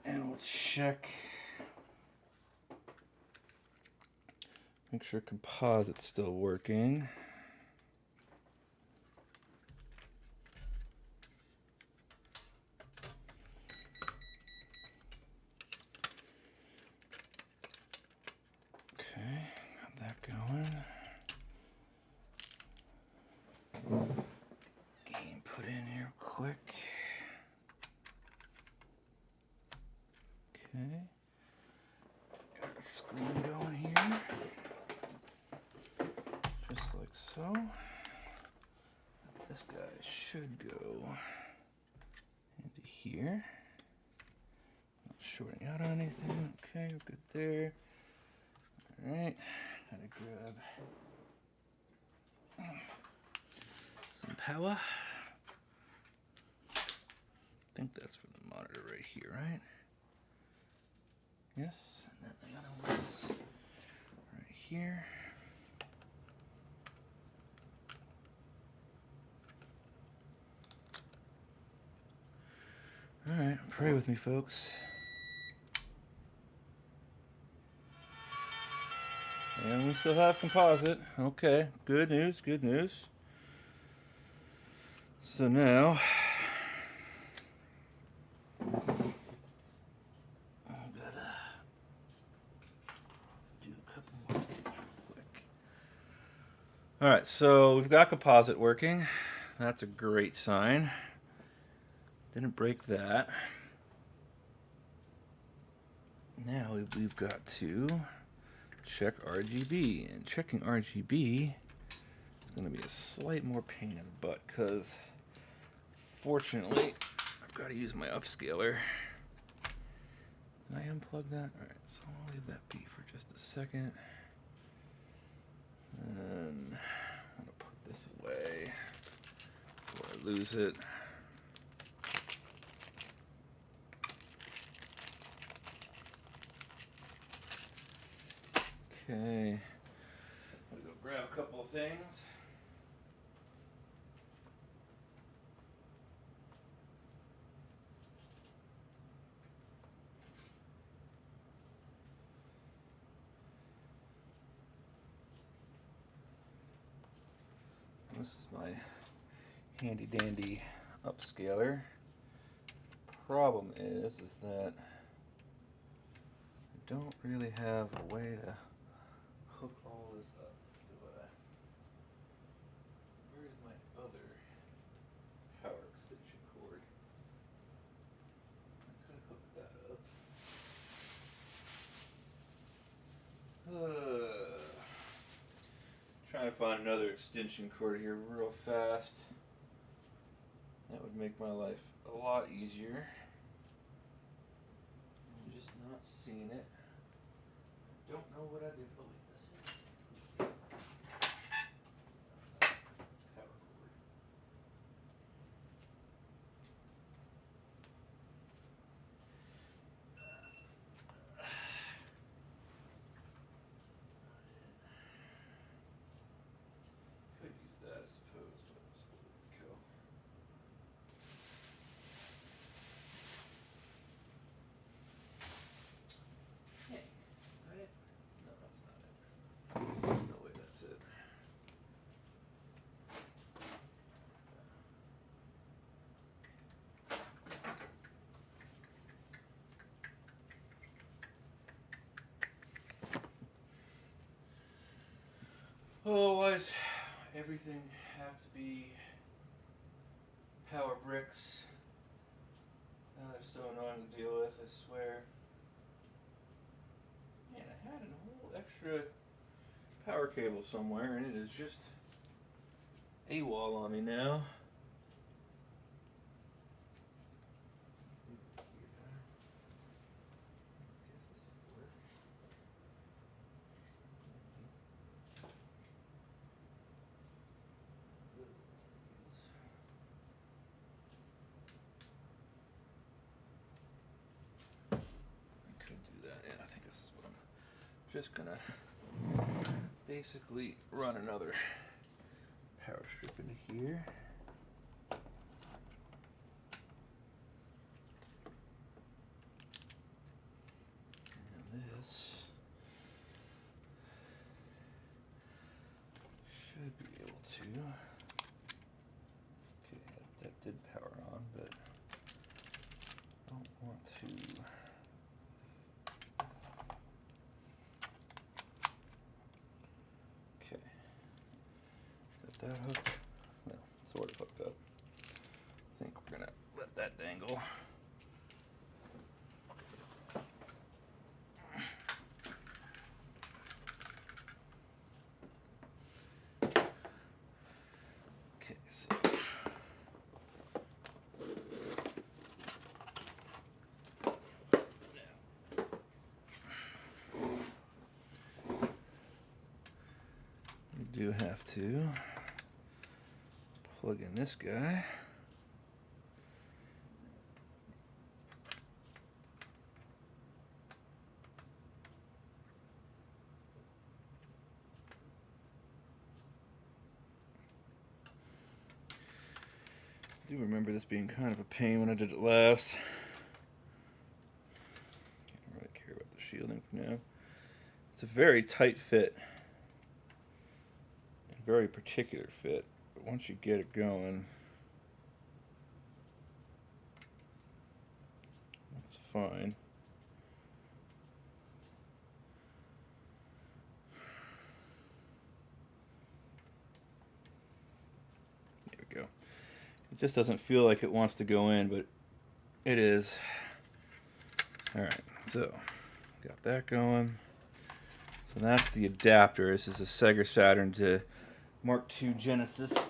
and we'll check. Make sure composite's still working. Okay, got that going. Game put in here quick. Okay. Got a screen going here. Just like so. This guy should go into here. Not shorting out on anything. Okay, we're good there. Alright, gotta grab some power. I think that's for the monitor right here, right? Yes, and then the other one's right here. Alright, pray with me, folks. And we still have composite. Okay, good news, good news. So now, All right, so we've got composite working. That's a great sign. Didn't break that. Now we've got to check RGB, and checking RGB is going to be a slight more pain in the butt because fortunately I've got to use my upscaler. Did I unplug that? All right, so I'll leave that be for just a second. And I'm going to put this away before I lose it. Okay, I'm gonna go grab a couple of things. This is my handy dandy upscaler. Problem is that I don't really have a way to hook all this up. Where's my other power extension cord? I could hook that up. Trying to find another extension cord here real fast. That would make my life a lot easier. I'm just not seeing it. I don't know what I did. Oh, wait, this is power cord. Could use that, I suppose, but where did it go? Hey, is that it? No, that's not it. There's no way that's it. Oh, why does everything have to be power bricks? Oh, they're so annoying to deal with, I swear. Man, I had a whole extra power cable somewhere, and it is just AWOL on me now. Just gonna basically run another power strip into here. And this should be able to. Okay, that did power on, but I don't want to. That hook, well, sort of hooked up. I think we're gonna let that dangle. Okay, so we do have to plug in this guy. I do remember this being kind of a pain when I did it last. I don't really care about the shielding for now. It's a very tight fit. A very particular fit. But once you get it going, it's fine. It just doesn't feel like it wants to go in, but it is. All right, so got that going. So that's the adapter. This is a Sega Saturn to Mark II Genesis. And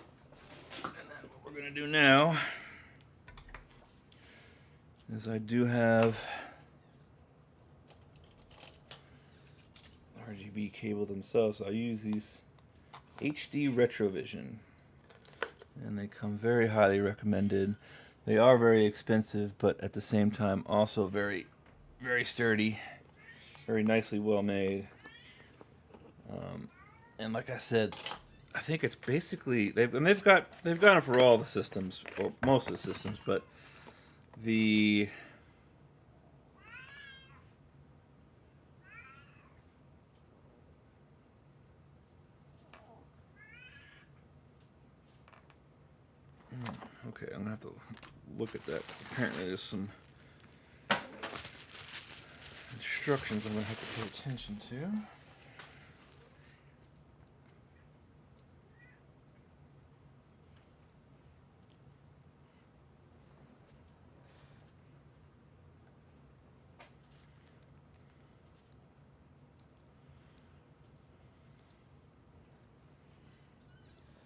then what we're going to do now is I do have RGB cable themselves. So I use these HD Retrovision, and they come very highly recommended. They are very expensive, but at the same time also very, very sturdy, very nicely well made. And like I said, I think it's basically they've got it for all the systems, or most of the systems, but the okay, I'm gonna have to look at that. Apparently, there's some instructions I'm gonna have to pay attention to.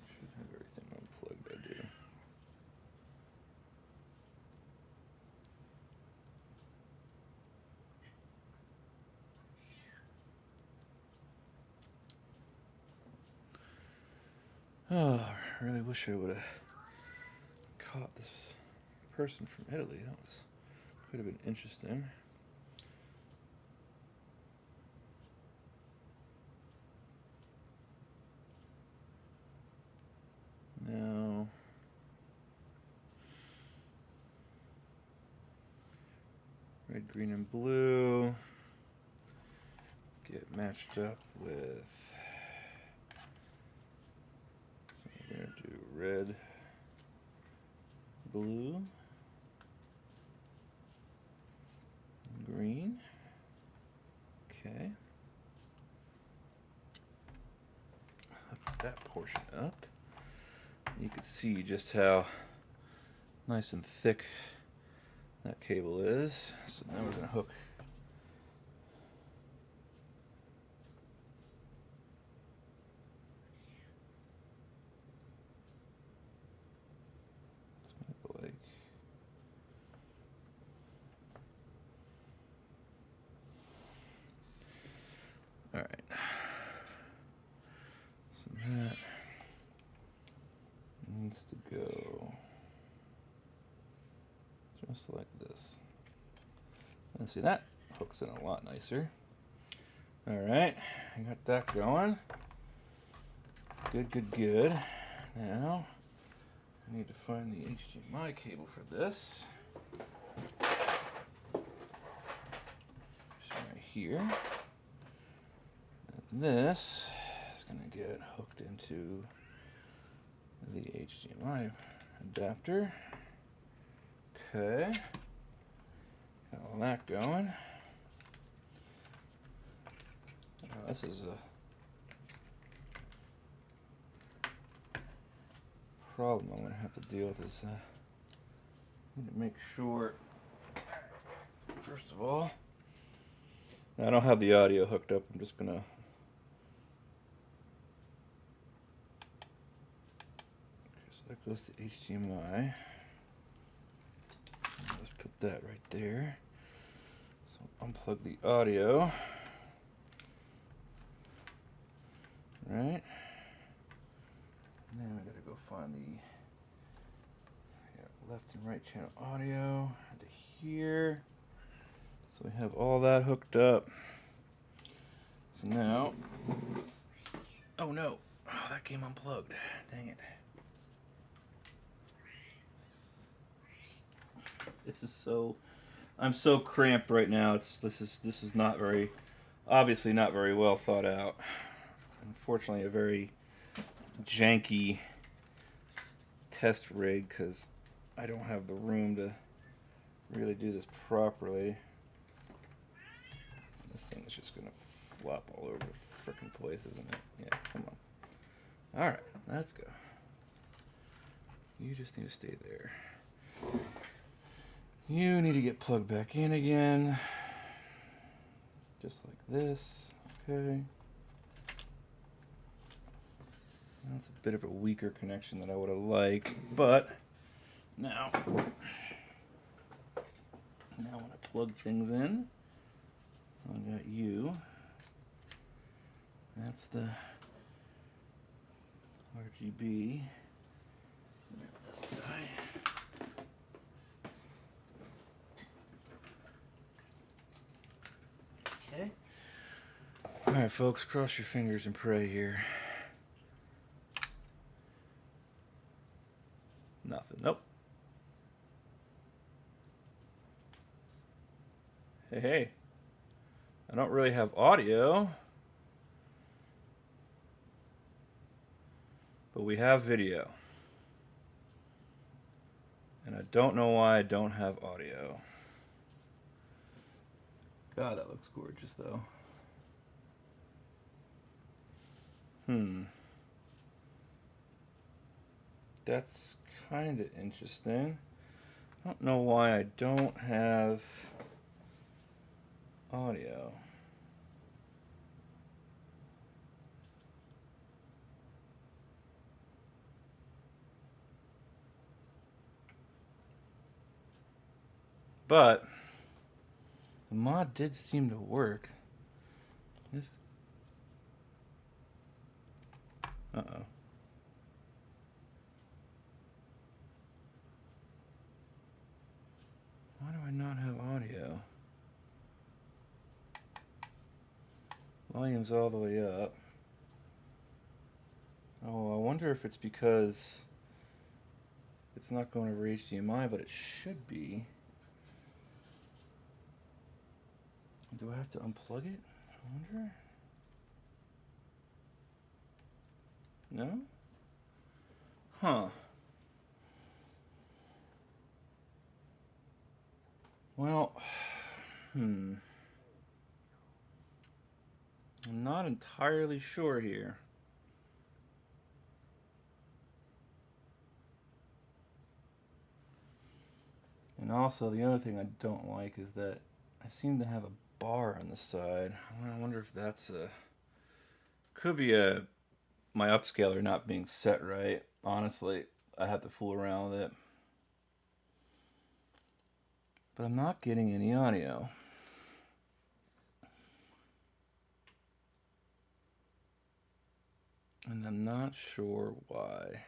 Should have everything unplugged. I do. Oh, I really wish I would have caught this person from Italy. That could have been interesting. Now, red, green, and blue get matched up with. So we're gonna do red, blue, green. Okay. Put that portion up. You can see just how nice and thick that cable is. So now we're going to hook like all right. So that needs to go just like this. And see, that hooks in a lot nicer. All right, I got that going. Good, good, good. Now, I need to find the HDMI cable for this. Just right here. And this is going to get hooked into the HDMI adapter. Okay. Got all that going. Oh, this is a problem I'm going to have to deal with. Is I need to make sure, first of all, I don't have the audio hooked up. I'm just going to that goes to HDMI. Let's put that right there. So unplug the audio. Right. Now I gotta go find the left and right channel audio to here. So we have all that hooked up. So now, oh no, oh, that came unplugged. Dang it. This is so, I'm so cramped right now. This is not very, obviously not very well thought out. Unfortunately, a very janky test rig because I don't have the room to really do this properly. This thing is just gonna flop all over the frickin' place, isn't it? Yeah, come on. All right, let's go. You just need to stay there. You need to get plugged back in again. Just like this. Okay. That's a bit of a weaker connection than I would have liked, but now when I plug things in, so I got you. That's the RGB. This guy. Okay. All right, folks, cross your fingers and pray here. Nothing. Nope. Hey, I don't really have audio, but we have video. And I don't know why I don't have audio. God, that looks gorgeous, though. That's kind of interesting. I don't know why I don't have audio. But the mod did seem to work. This. Uh-oh. Why do I not have audio? Volume's all the way up. Oh, I wonder if it's because it's not going over HDMI, but it should be. Do I have to unplug it? I wonder. No? Huh. Well, I'm not entirely sure here. And also, the other thing I don't like is that I seem to have a bar on the side. I wonder if that's could be my upscaler not being set right. Honestly, I have to fool around with it. But I'm not getting any audio. And I'm not sure why.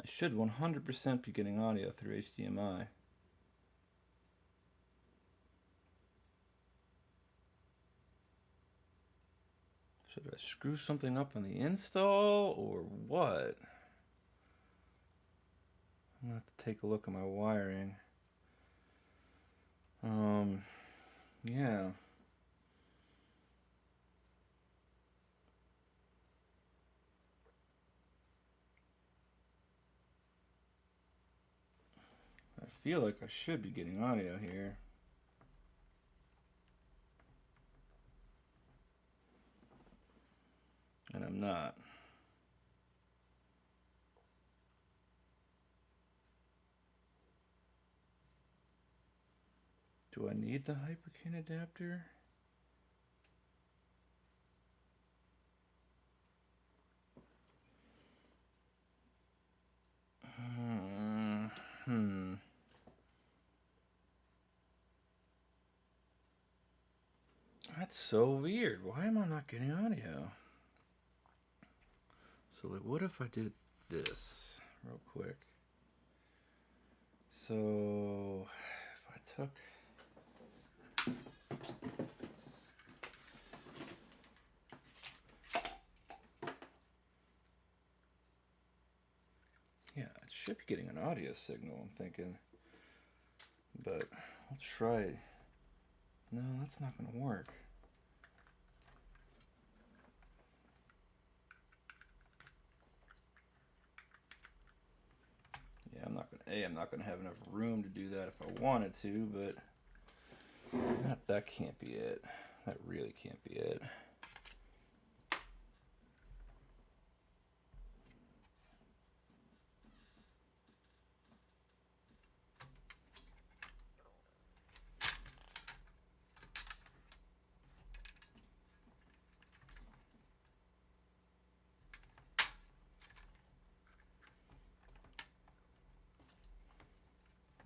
I should 100% be getting audio through HDMI. Should I screw something up on the install or what? I'm gonna have to take a look at my wiring. Yeah. I feel like I should be getting audio here. And I'm not. Do I need the HyperCAN adapter? That's so weird. Why am I not getting audio? So like, what if I did this real quick? So if I took it should be getting an audio signal, I'm thinking. But I'll try it. No, that's not going to work. Yeah, I'm not going to have enough room to do that if I wanted to, but That can't be it. That really can't be it.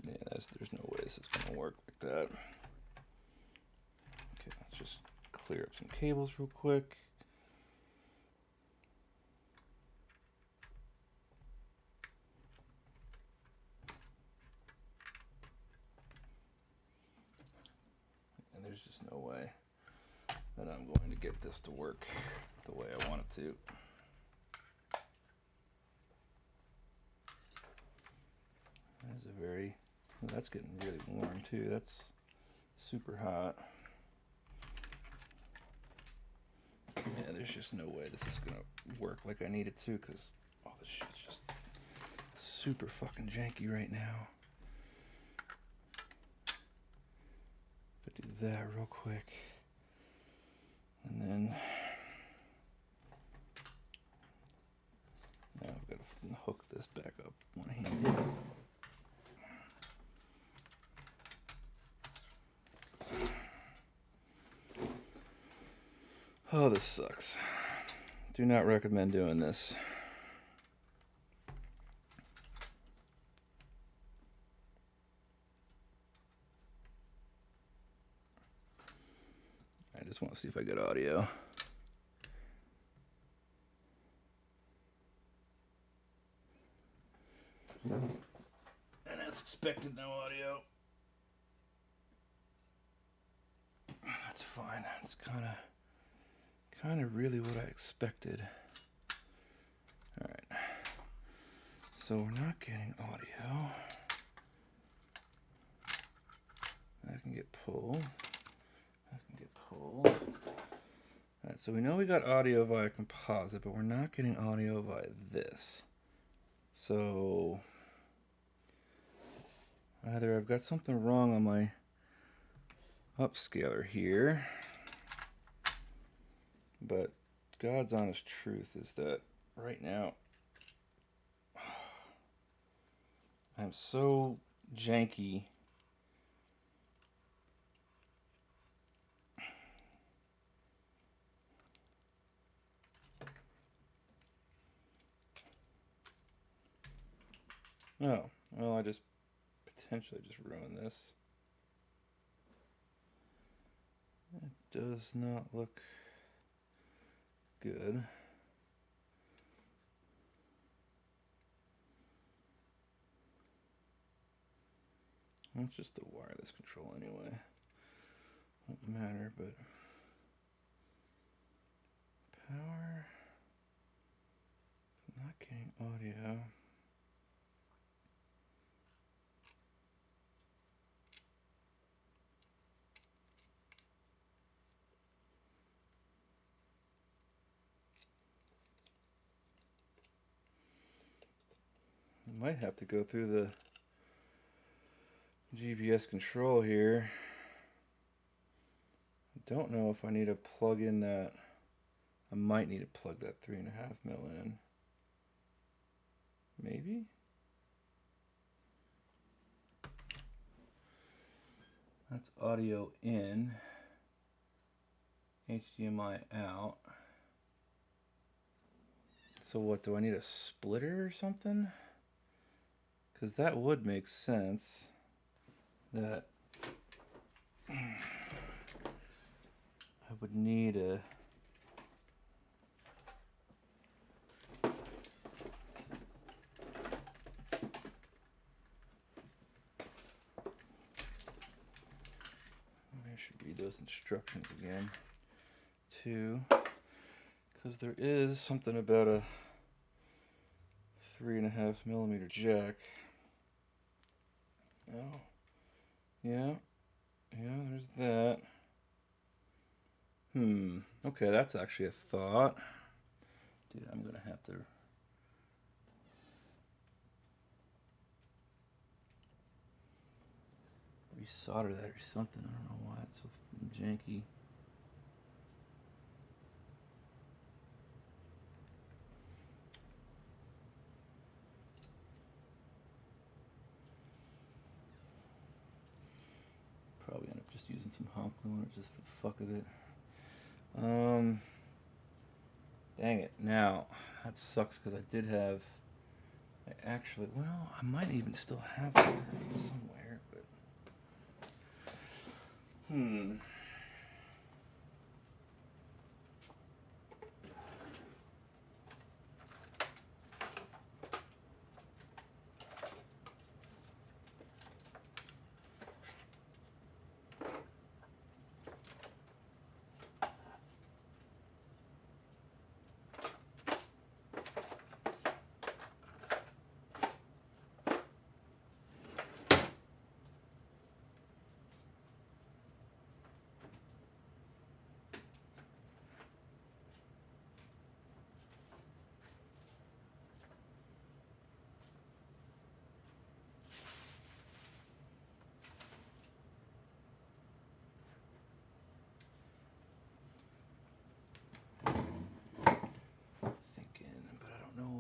Yeah, there's no way this is going to work like that. Okay, let's just clear up some cables real quick. And there's just no way that I'm going to get this to work the way I want it to. That's a very, well, that's getting really warm too. That's super hot. Yeah, there's just no way this is gonna work like I need it to, because all this shit's just super fucking janky right now. But do that real quick, and then now I've got to hook this back up one-handed. Oh, this sucks. Do not recommend doing this. I just want to see if I get audio. And as expected, no audio. That's fine. It's kind of really what I expected. All right. So we're not getting audio. That can get pulled. That can get pulled. All right, so we know we got audio via composite, but we're not getting audio via this. So either I've got something wrong on my upscaler here, but God's honest truth is that right now I'm so janky. Oh, well, I just potentially just ruined this. It does not look good. It's just the wireless control anyway. Won't matter, but power. Not getting audio. I might have to go through the GPS control here. I don't know if I need to plug in that. I might need to plug that 3.5 mil in. Maybe? That's audio in, HDMI out. So what, do I need a splitter or something? Because that would make sense that I would need a read those instructions again too, because there is something about a 3.5 millimeter jack. Oh, yeah, there's that. Okay, that's actually a thought. Dude, I'm gonna have to resolder that or something. I don't know why it's so janky. Probably end up just using some hot glue on it just for the fuck of it. Dang it. Now, that sucks because I did have... I might even still have that somewhere, but...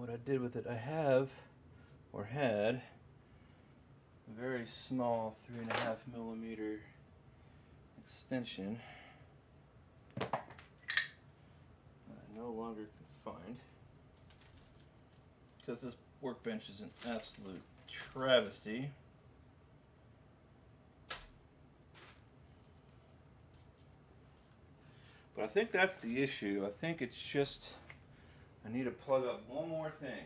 I did with it. I have, or had, a very small 3.5 millimeter extension that I no longer can find because this workbench is an absolute travesty. But I think that's the issue. I think it's just I need to plug up one more thing.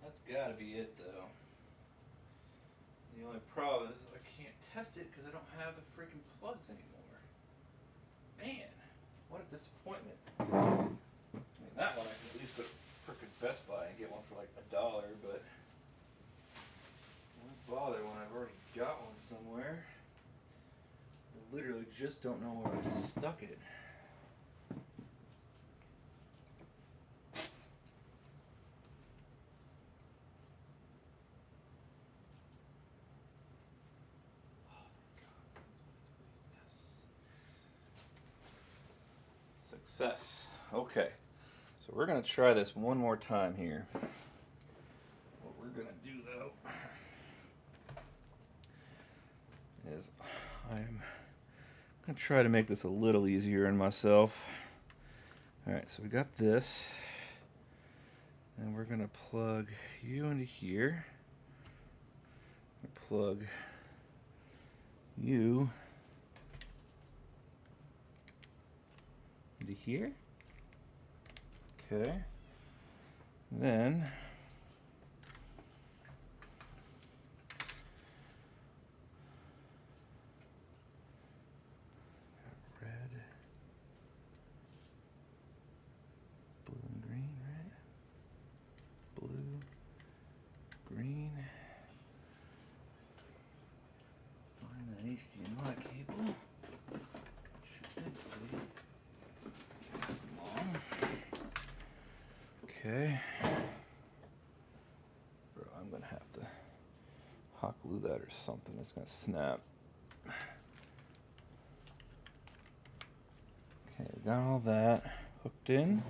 That's gotta be it, though. The only problem is I can't test it because I don't have the freaking plugs anymore. Man, what a disappointment. I mean, that one I can at least go to frickin' Best Buy and get one for like $1, but why bother when I've already got one somewhere? I literally just don't know where I stuck it. Success. Okay, so we're going to try this one more time here. What we're going to do, though, is I'm going to try to make this a little easier on myself. Alright, so we got this, and we're going to plug you into here. Plug you into here. Okay. Then red, blue and green, right? Blue, green. okay. Bro, I'm gonna have to hot glue that or something. It's gonna snap. Okay, we got all that hooked in.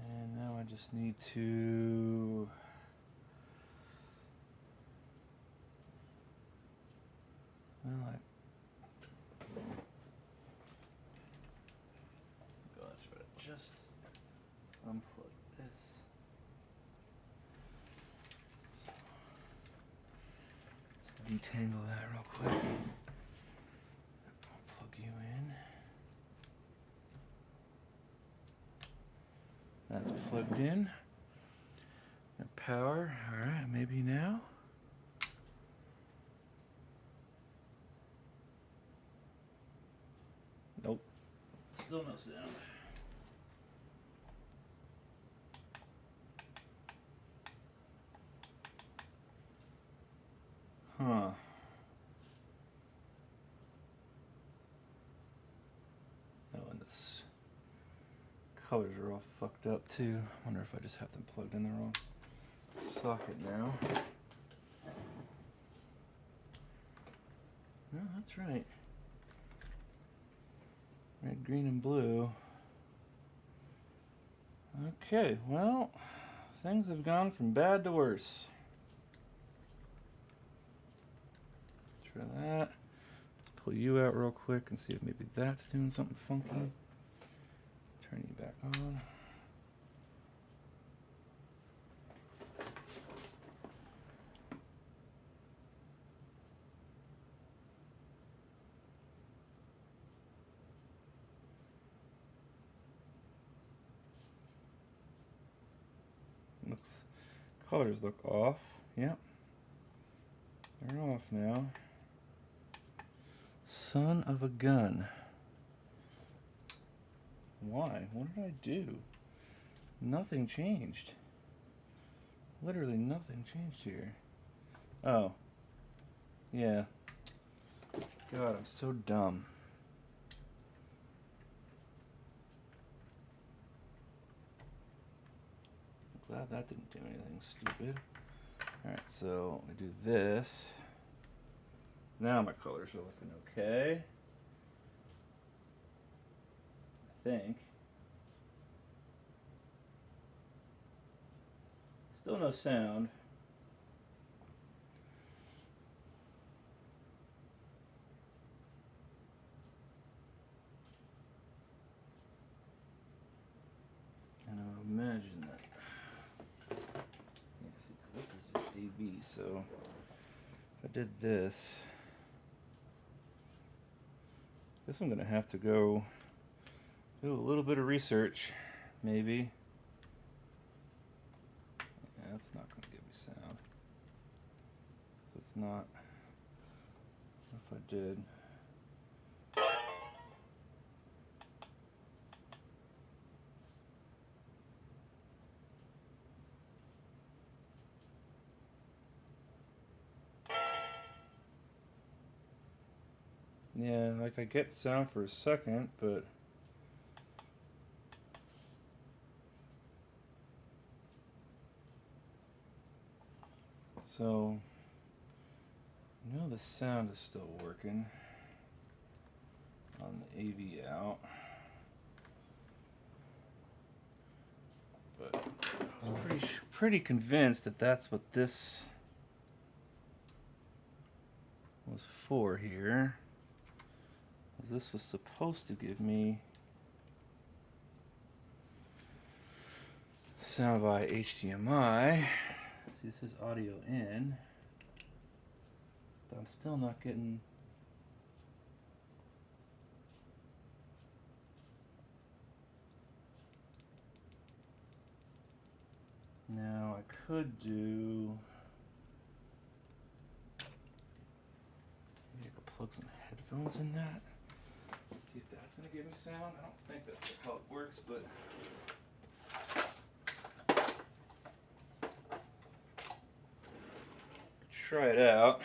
And now I just need to just unplug this. So detangle that real quick. I'll plug you in. That's plugged in. Got power. All right, maybe now. Nope. Still no sound. Huh. Oh, and this colors are all fucked up too. I wonder if I just have them plugged in the wrong socket now. No, that's right. Red, green, and blue. Okay, well, things have gone from bad to worse. Try that. Let's pull you out real quick and see if maybe that's doing something funky. Turn you back on. Colors look off. Yep. They're off now. Son of a gun. Why? What did I do? Nothing changed. Literally nothing changed here. Oh. Yeah. God, I'm so dumb. Glad that didn't do anything stupid. Alright, so we do this. Now my colors are looking okay. I think. Still no sound. And I'll imagine that. Yeah, see, because this is just AV, so if I did this, I guess I'm going to have to go do a little bit of research, maybe. Yeah, that's not going to give me sound. It's not. What if I did? Yeah, like I get sound for a second, but so I know the sound is still working on the AV out, but I was pretty convinced that that's what this was for here. This was supposed to give me sound via HDMI. See, this is audio in, but I'm still not getting. Now I could do. Maybe I could plug some headphones in that. Let's see if that's gonna give me sound. I don't think that's how it works, but. Try it out.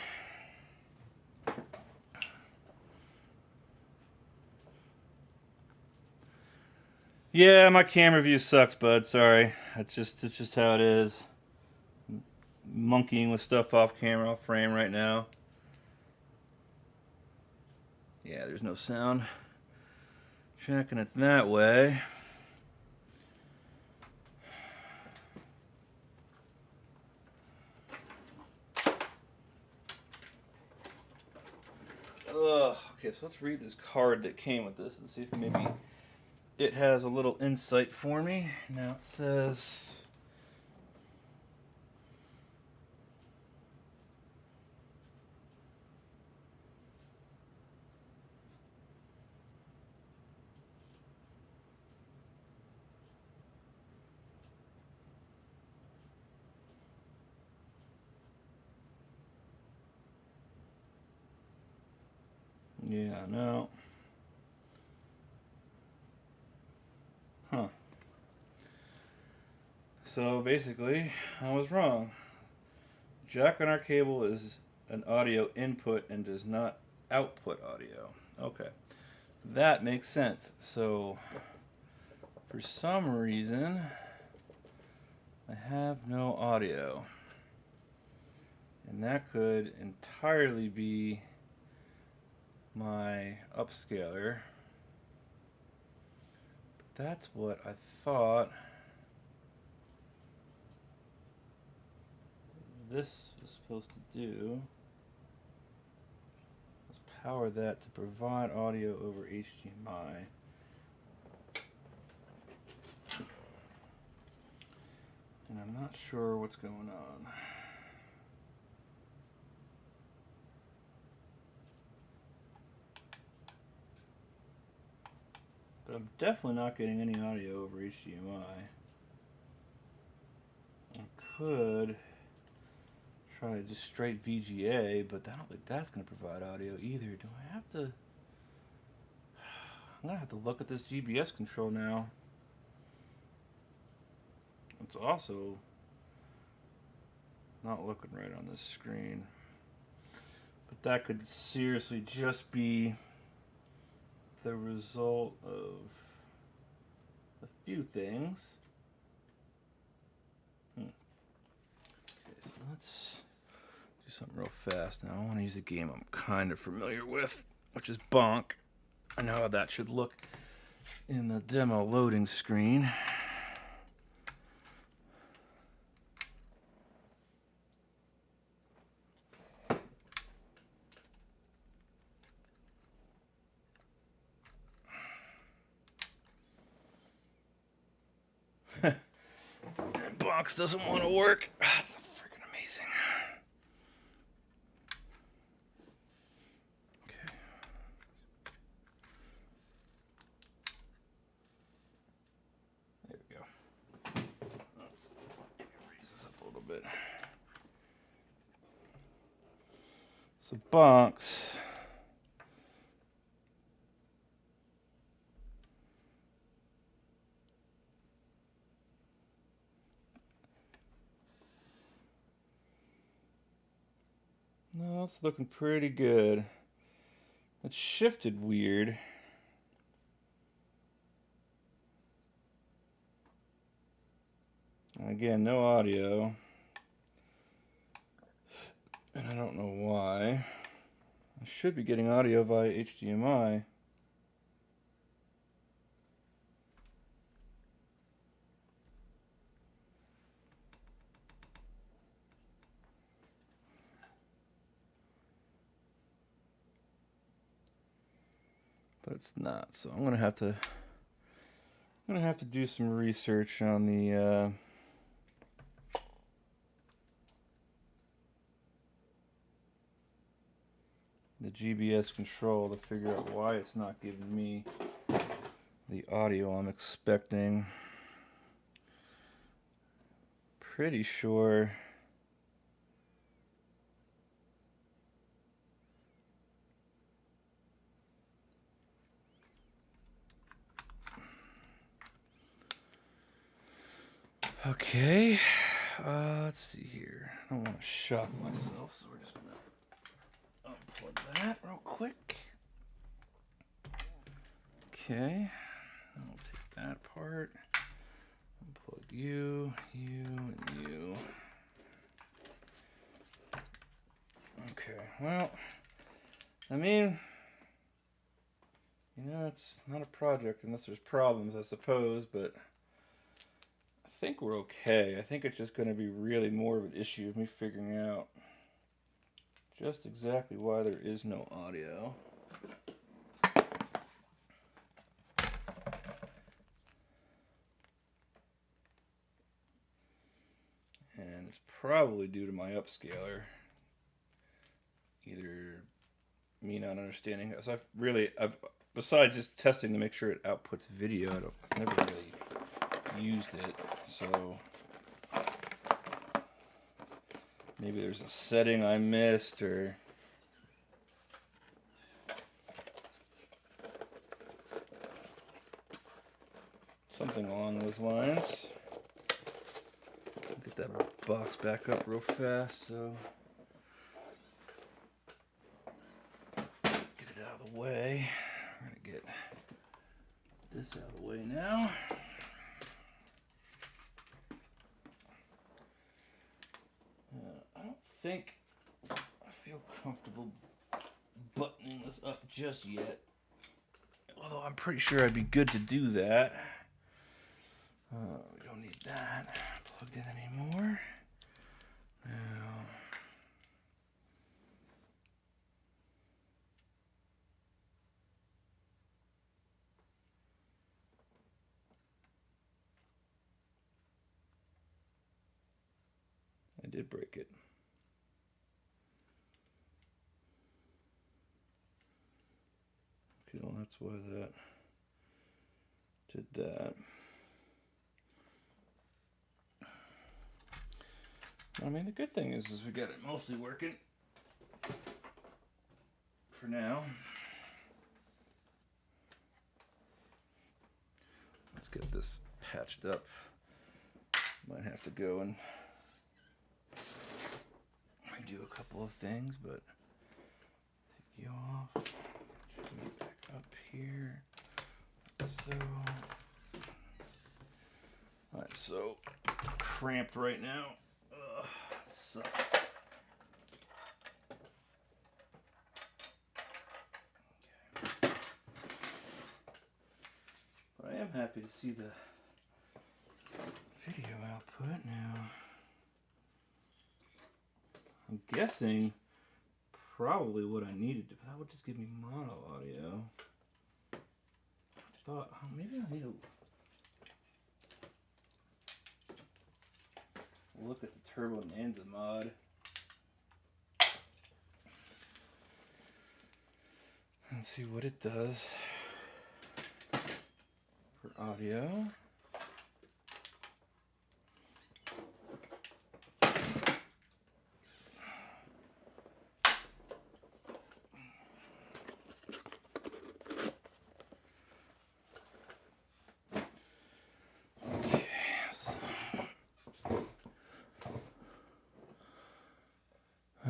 Yeah, my camera view sucks, bud. Sorry. It's just how it is. Monkeying with stuff off camera, off frame right now. Yeah, there's no sound. Checking it that way. Ugh. Okay, so let's read this card that came with this and see if maybe it has a little insight for me. Now it says... Yeah, no. Huh. So basically, I was wrong. Jack on our cable is an audio input and does not output audio. Okay. That makes sense. So, for some reason, I have no audio. And that could entirely be my upscaler. But that's what I thought this was supposed to do. Let's power that to provide audio over HDMI. And I'm not sure what's going on. But I'm definitely not getting any audio over HDMI. I could try just straight VGA, but I don't think that's going to provide audio either. Do I have to... I'm going to have to look at this GBS control now. It's also not looking right on this screen. But that could seriously just be the result of a few things. Okay, so let's do something real fast now. I want to use a game I'm kind of familiar with, which is Bonk. I know how that should look in the demo loading screen. Box doesn't want to work. That's freaking amazing. Okay. There we go. Let's raise this up a little bit. So box. No, it's looking pretty good. It shifted weird. Again, no audio. And I don't know why. I should be getting audio via HDMI. But it's not, so I'm gonna have to do some research on the GBS control to figure out why it's not giving me the audio I'm expecting. Pretty sure okay, let's see here. I don't want to shock myself, so we're just gonna unplug that real quick. Okay, I'll take that apart. apart. Plug you, and you. Okay, well, I mean, you know, it's not a project unless there's problems, I suppose, but I think we're okay. I think it's just going to be really more of an issue of me figuring out just exactly why there is no audio. And it's probably due to my upscaler. Either me not understanding, because I've besides just testing to make sure it outputs video, I've never really used it, so maybe there's a setting I missed or something along those lines. Get that box back up real fast, so get it out of the way. I'm gonna get this out of the way now. I don't think I feel comfortable buttoning this up just yet, although I'm pretty sure I'd be good to do that. We don't need that plugged in anymore. Now, I did break it. Okay, well, that's why that did that. I mean, the good thing is we got it mostly working for now. Let's get this patched up. Might have to go and redo a couple of things, but take you off. Back up here. So, I'm so cramped right now. Ugh, sucks. Okay. But I am happy to see the video output now. I'm guessing probably what I needed to, that would just give me mono audio. I thought, oh, maybe I need to look at the Turbo Nanza mod and see what it does for audio.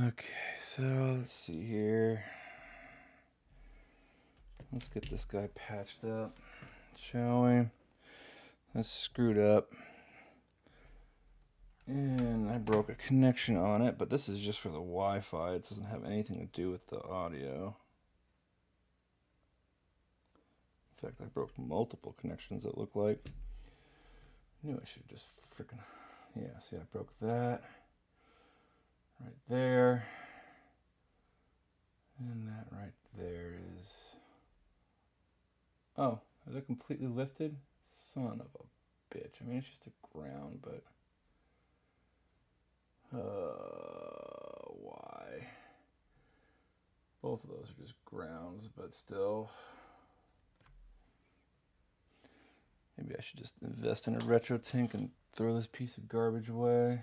Okay, so let's see here. Let's get this guy patched up, shall we? That's screwed up. And I broke a connection on it, but this is just for the Wi-Fi. It doesn't have anything to do with the audio. In fact, I broke multiple connections, it looked like. I knew I should just freaking... Yeah, see, I broke that. Right there. And that right there is... Oh, is it completely lifted? Son of a bitch. I mean, it's just a ground, but... why? Both of those are just grounds, but still... Maybe I should just invest in a retro tank and throw this piece of garbage away.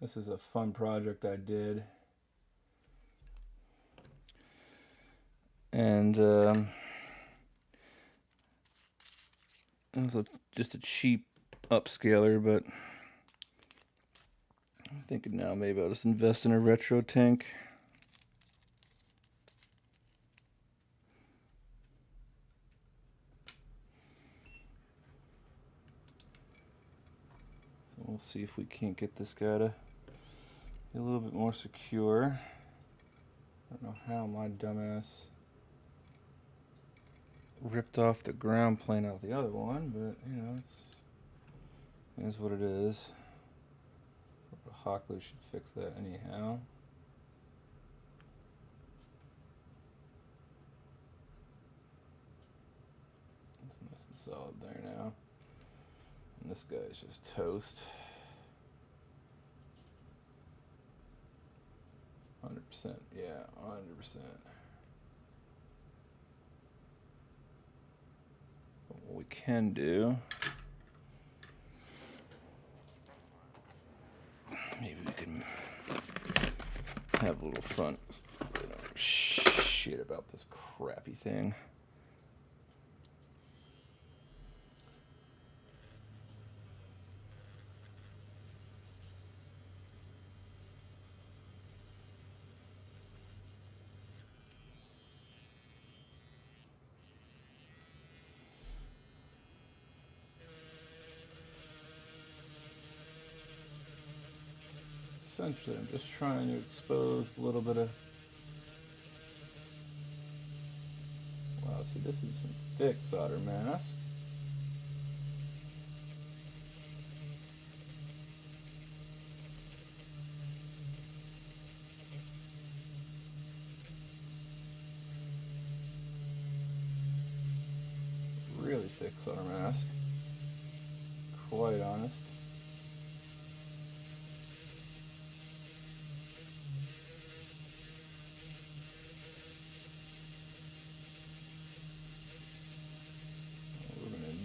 This is a fun project I did. And it was just a cheap upscaler, but I'm thinking now maybe I'll just invest in a retro tank. we'll see if we can't get this guy to be a little bit more secure. I don't know how my dumbass ripped off the ground plane out the other one, but you know, it is what it is. The hot glue should fix that anyhow. It's nice and solid there now. And this guy is just toast. 100%, yeah, 100%. What we can do, maybe we can have a little fun. Shit about this crappy thing. Essentially, I'm just trying to expose a little bit of... Wow, see, this is some thick solder mask. Really thick solder mask. Quite honest.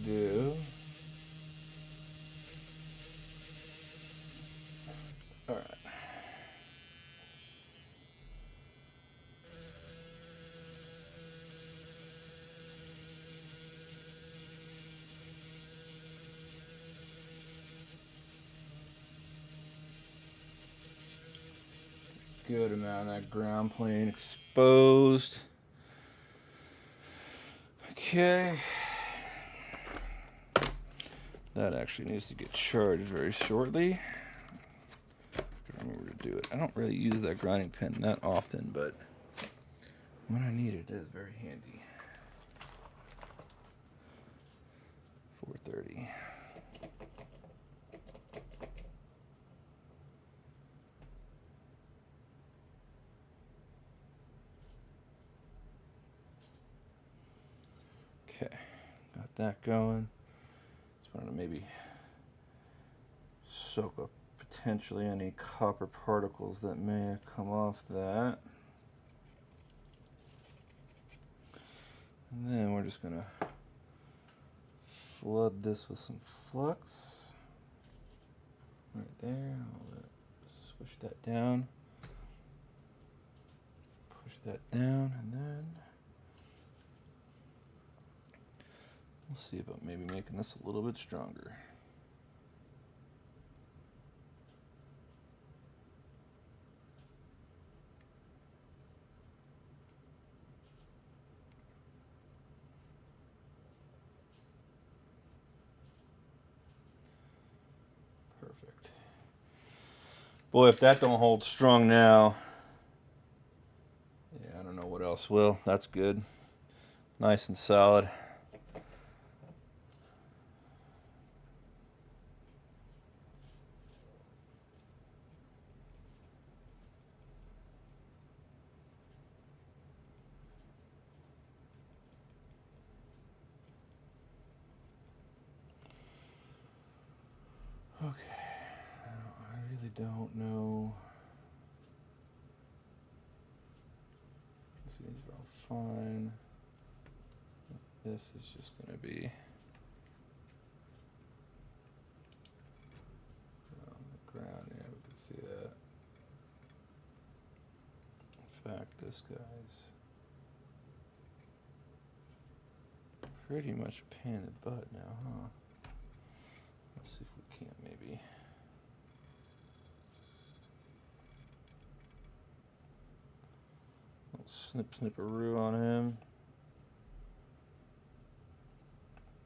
Do. All right. Good amount of that ground plane exposed. Okay. That actually needs to get charged very shortly. I remember to do it. I don't really use that grinding pin that often, but when I need it, it is very handy. 430. Okay, got that going. Just wanted to maybe soak up potentially any copper particles that may have come off that. And then we're just gonna flood this with some flux. Right there, I'll switch that down. Push that down, and then we'll see about maybe making this a little bit stronger. Perfect. Boy, if that don't hold strong now, yeah, I don't know what else will. That's good. Nice and solid. Okay, I really don't know. These are all fine. This is just going to be on the ground. Yeah, we can see that. In fact, this guy's pretty much a pain in the butt now, huh? Let's see if we can't maybe. Snip-snip-a-roo on him.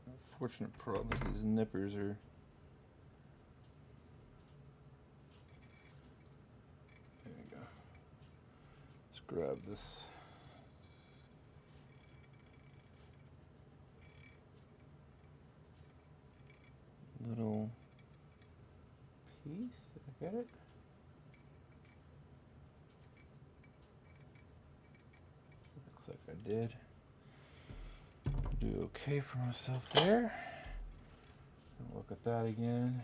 Unfortunate problem is these nippers are grab this little piece. Did I get it? Looks like I did. Do okay for myself there. And look at that again.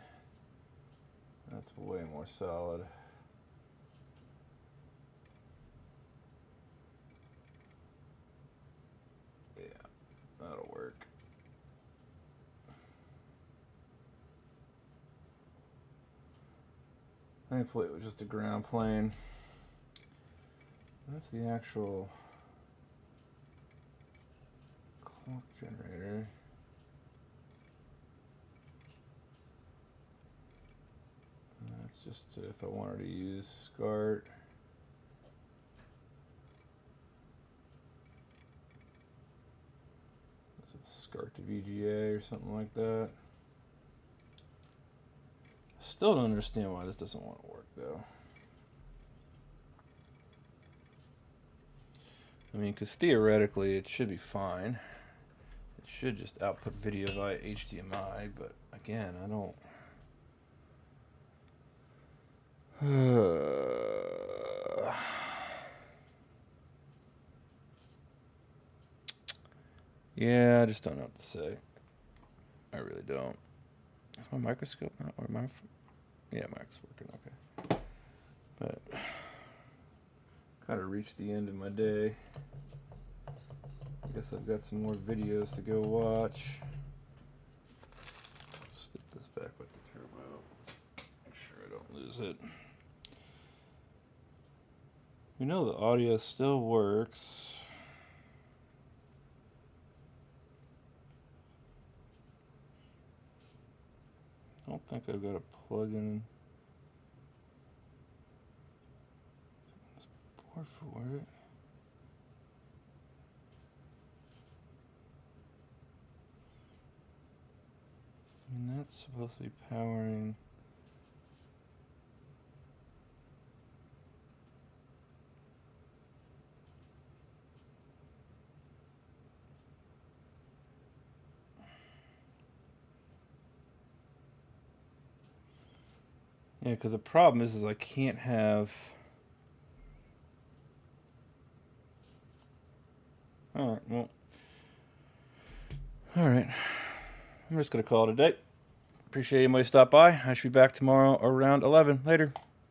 That's way more solid. Yeah, that'll work. Thankfully it was just a ground plane. That's the actual clock generator. And that's just if I wanted to use SCART. That's a SCART to VGA or something like that. Still don't understand why this doesn't want to work though. I mean, because theoretically it should be fine. It should just output video via HDMI, but again, I don't. Yeah, I just don't know what to say. I really don't. Is my microscope not or my? Yeah, mic's working okay. But kind of reached the end of my day. I guess I've got some more videos to go watch. Stick this back with the turbo. Make sure I don't lose it. We know the audio still works. I don't think I've got a plug-in this board for it. I mean, that's supposed to be powering. Yeah, because the problem is I can't have. All right, well. All right. I'm just going to call it a day. Appreciate anybody stop by. I should be back tomorrow around 11. Later.